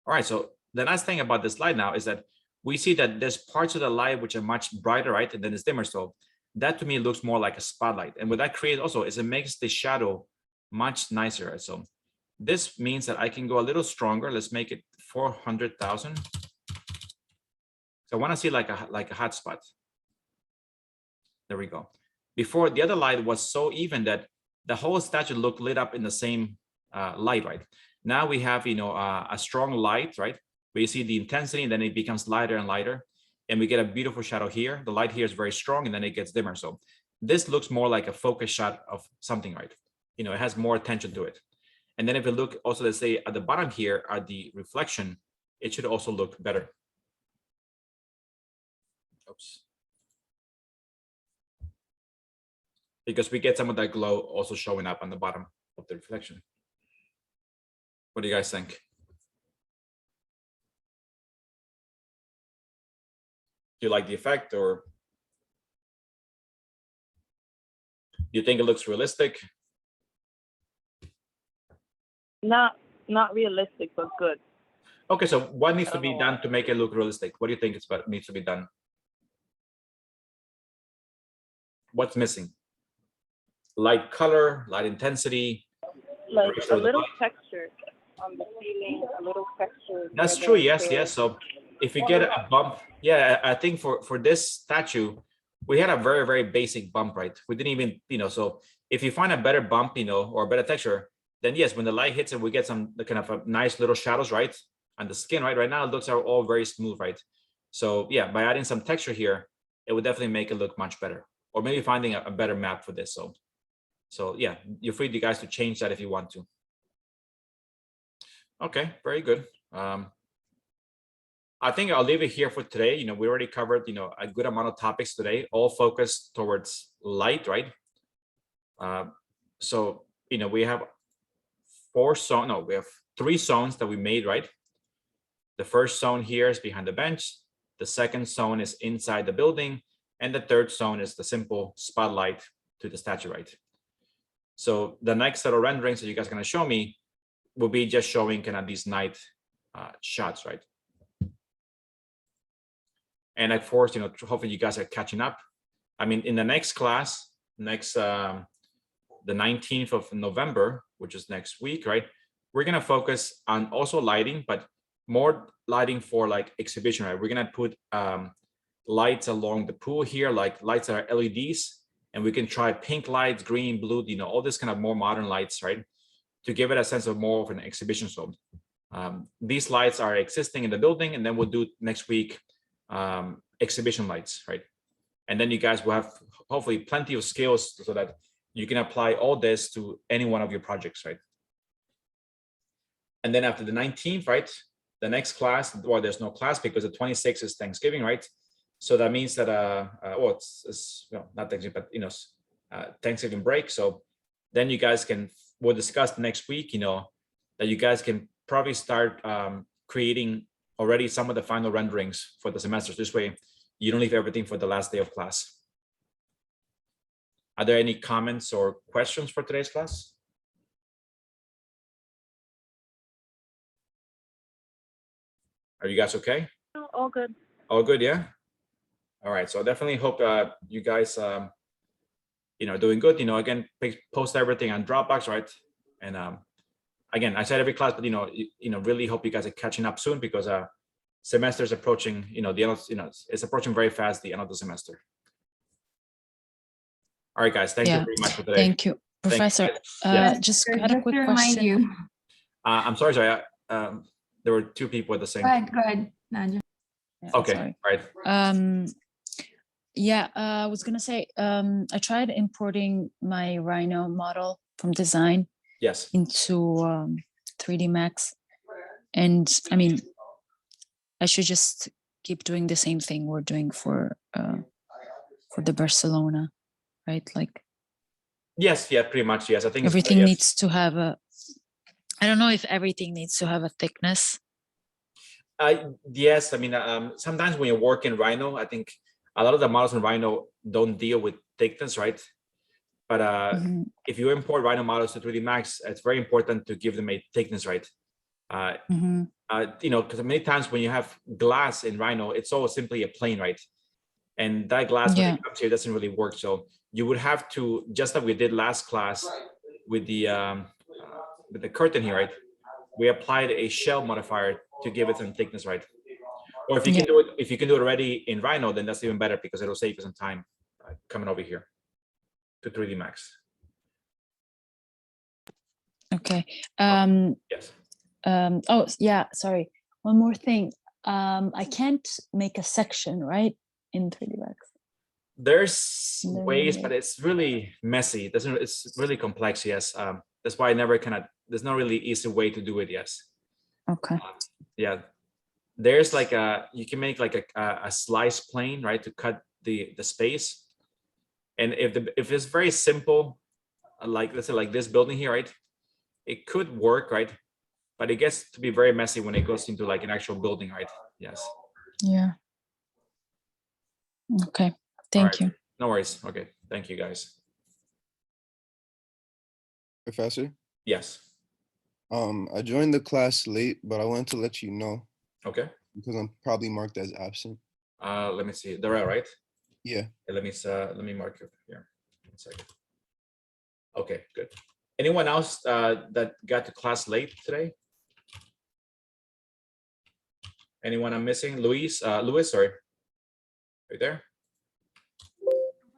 All right, so the nice thing about this light now is that we see that there's parts of the light which are much brighter, right? And then it's dimmer. So that to me looks more like a spotlight. And what that creates also is it makes the shadow much nicer. Right? So this means that I can go a little stronger. Let's make it 400,000. So I want to see like a hot spot. There we go. before the other light was so even that the whole statue looked lit up in the same light, right? Now we have, a strong light, right? Where you see the intensity and then it becomes lighter and lighter. And we get a beautiful shadow here. The light here is very strong and then it gets dimmer. So this looks more like a focus shot of something, right? It has more attention to it. And then if you look also, let's say at the bottom here at the reflection, it should also look better. Oops. Because we get some of that glow also showing up on the bottom of the reflection. What do you guys think? Do you like the effect, or do you think it looks realistic? Not realistic, but good. Okay, so what needs I to don't be know done why. to make it look realistic? What do you think needs to be done? What's missing? Light color, light intensity. Like ratio a of the little light. texture on the ceiling, a little texture. That's where true. the Yes, chair- yes. So if you get a bump, yeah, I think for this statue, we had a very, very basic bump, right? We didn't even, so if you find a better bump, or a better texture, then yes, when the light hits it, we get some kind of a nice little shadows, right? On the skin, right? Right now, it looks all very smooth, right? So yeah, by adding some texture here, it would definitely make it look much better. Or maybe finding a better map for this. So yeah, you're free, you guys, to change that if you want to. Okay, very good. I think I'll leave it here for today. We already covered, a good amount of topics today, all focused towards light, right? So, we have we have 3 zones that we made, right? The first zone here is behind the bench. The second zone is inside the building. And the third zone is the simple spotlight to the statue, right? So the next set of renderings that you guys are going to show me will be just showing kind of these night shots, right? And of course, hopefully you guys are catching up. I mean, in the next class, the 19th of November, which is next week, right? We're going to focus on also lighting, but more lighting for like exhibition, right? We're going to put lights along the pool here, like lights that are LEDs, and we can try pink lights, green, blue, all this kind of more modern lights, right? To give it a sense of more of an exhibition zone. These lights are existing in the building, and then we'll do next week exhibition lights, right? And then you guys will have hopefully plenty of skills so that you can apply all this to any one of your projects, right? And then after the 19th, right, the next class, well, there's no class because the 26th is Thanksgiving, right? So that means that it's not Thanksgiving, but Thanksgiving break. So then you guys we'll discuss next week, that you guys can probably start creating already some of the final renderings for the semesters. This way, you don't leave everything for the last day of class. Are there any comments or questions for today's class? Are you guys okay? All good. All good, yeah? All right, so I definitely hope you guys, doing good. Again, post everything on Dropbox, right? And again, I said every class, but really hope you guys are catching up soon because semester is approaching. The end of, it's approaching very fast. The end of the semester. All right, guys. Thank you very much for today. Thank you, Professor. Yes. Just had a quick question. I'm sorry. There were 2 people at the same. Go ahead, Nadia. Yeah, Okay, sorry. right. I was gonna say, I tried importing my Rhino model from design Yes. into 3D Max, and I mean, I should just keep doing the same thing we're doing for the Barcelona, right? Like, Yes. Yeah. Pretty much. Yes. I think it's- everything yes. needs to have I don't know if everything needs to have a thickness. Yes. I mean, sometimes when you work in Rhino, I think a lot of the models in Rhino don't deal with thickness, right? But Mhm. if you import Rhino models to 3D Max, it's very important to give them a thickness, right? Mhm. Because many times when you have glass in Rhino, it's all simply a plane, right? And that glass when Yeah. it comes here doesn't really work. So you would have to, just like we did last class with the curtain here, right? We applied a shell modifier to give it some thickness, right? Or if you can do it, already in Rhino, then that's even better because it'll save you some time coming over here. to 3D Max. Okay. Yes. Oh, yeah, sorry. One more thing. I can't make a section, right? In 3D Max. There's ways, No. but it's really messy. It's really complex. Yes. That's why I never there's no really easy way to do it. Yes. Okay. Yeah. There's like you can make like a slice plane, right, to cut the space. And if it's very simple, like let's say like this building here, right, it could work, right, but it gets to be very messy when it goes into like an actual building, right? Yes. Yeah. Okay. All Thank right. you. No worries. Okay. Thank you, guys. Professor, Yes. I joined the class late, but I wanted to let you know Okay. because I'm probably marked as absent. Let me see. They're all right. Yeah. Okay, let me mark it here. 1 second. Okay, good. Anyone else that got to class late today? Anyone I'm missing? Louis, sorry. Right there?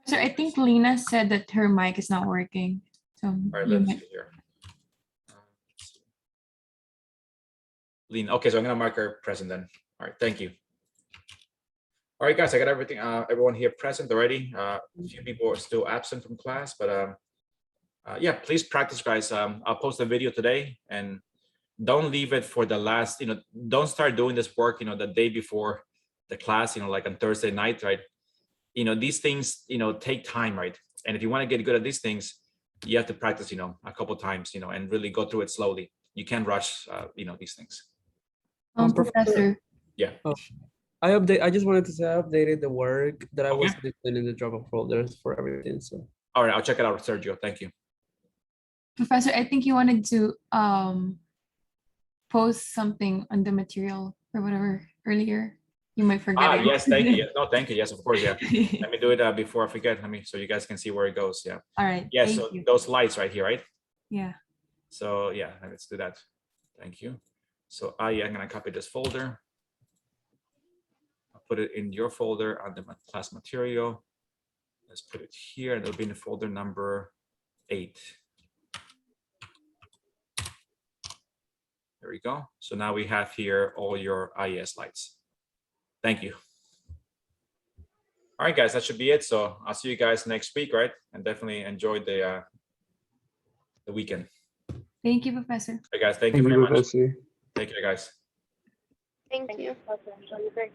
So I think Lena said that her mic is not working. So All right, you let's might, see here. Lean. Okay, so I'm gonna mark her present then. All right, thank you. All right, guys, I got everything. Everyone here present already. A few people are still absent from class, but yeah, please practice, guys. I'll post a video today, and don't leave it for the last. Don't start doing this work. The day before the class. Like on Thursday night, right? These things. Take time, right? And if you want to get good at these things, you have to practice. A couple times. And really go through it slowly. You can't rush. These things. Professor. Yeah. I just wanted to say I updated the work that I was Okay. doing in the Dropbox folders for everything. So All right, I'll check it out, Sergio. Thank you. Professor, I think you wanted to post something on the material or whatever earlier. You might forget it. Yes, thank you. No, thank you. Yes, of course. Yeah. Let me do it before I forget. So you guys can see where it goes. Yeah. All right. Yeah. Thank So you. those lights right here, right? Yeah. So yeah, let's do that. Thank you. So yeah, I'm gonna copy this folder. I'll put it in your folder under my class material. Let's put it here. It'll be in the folder number 8. There we go. So now we have here all your IES lights. Thank you. All right, guys, that should be it. So I'll see you guys next week, right? And definitely enjoy the weekend. Thank you, Professor. Hey, guys, thank you very much. Professor. Take care, guys. Thank you. Enjoy your break.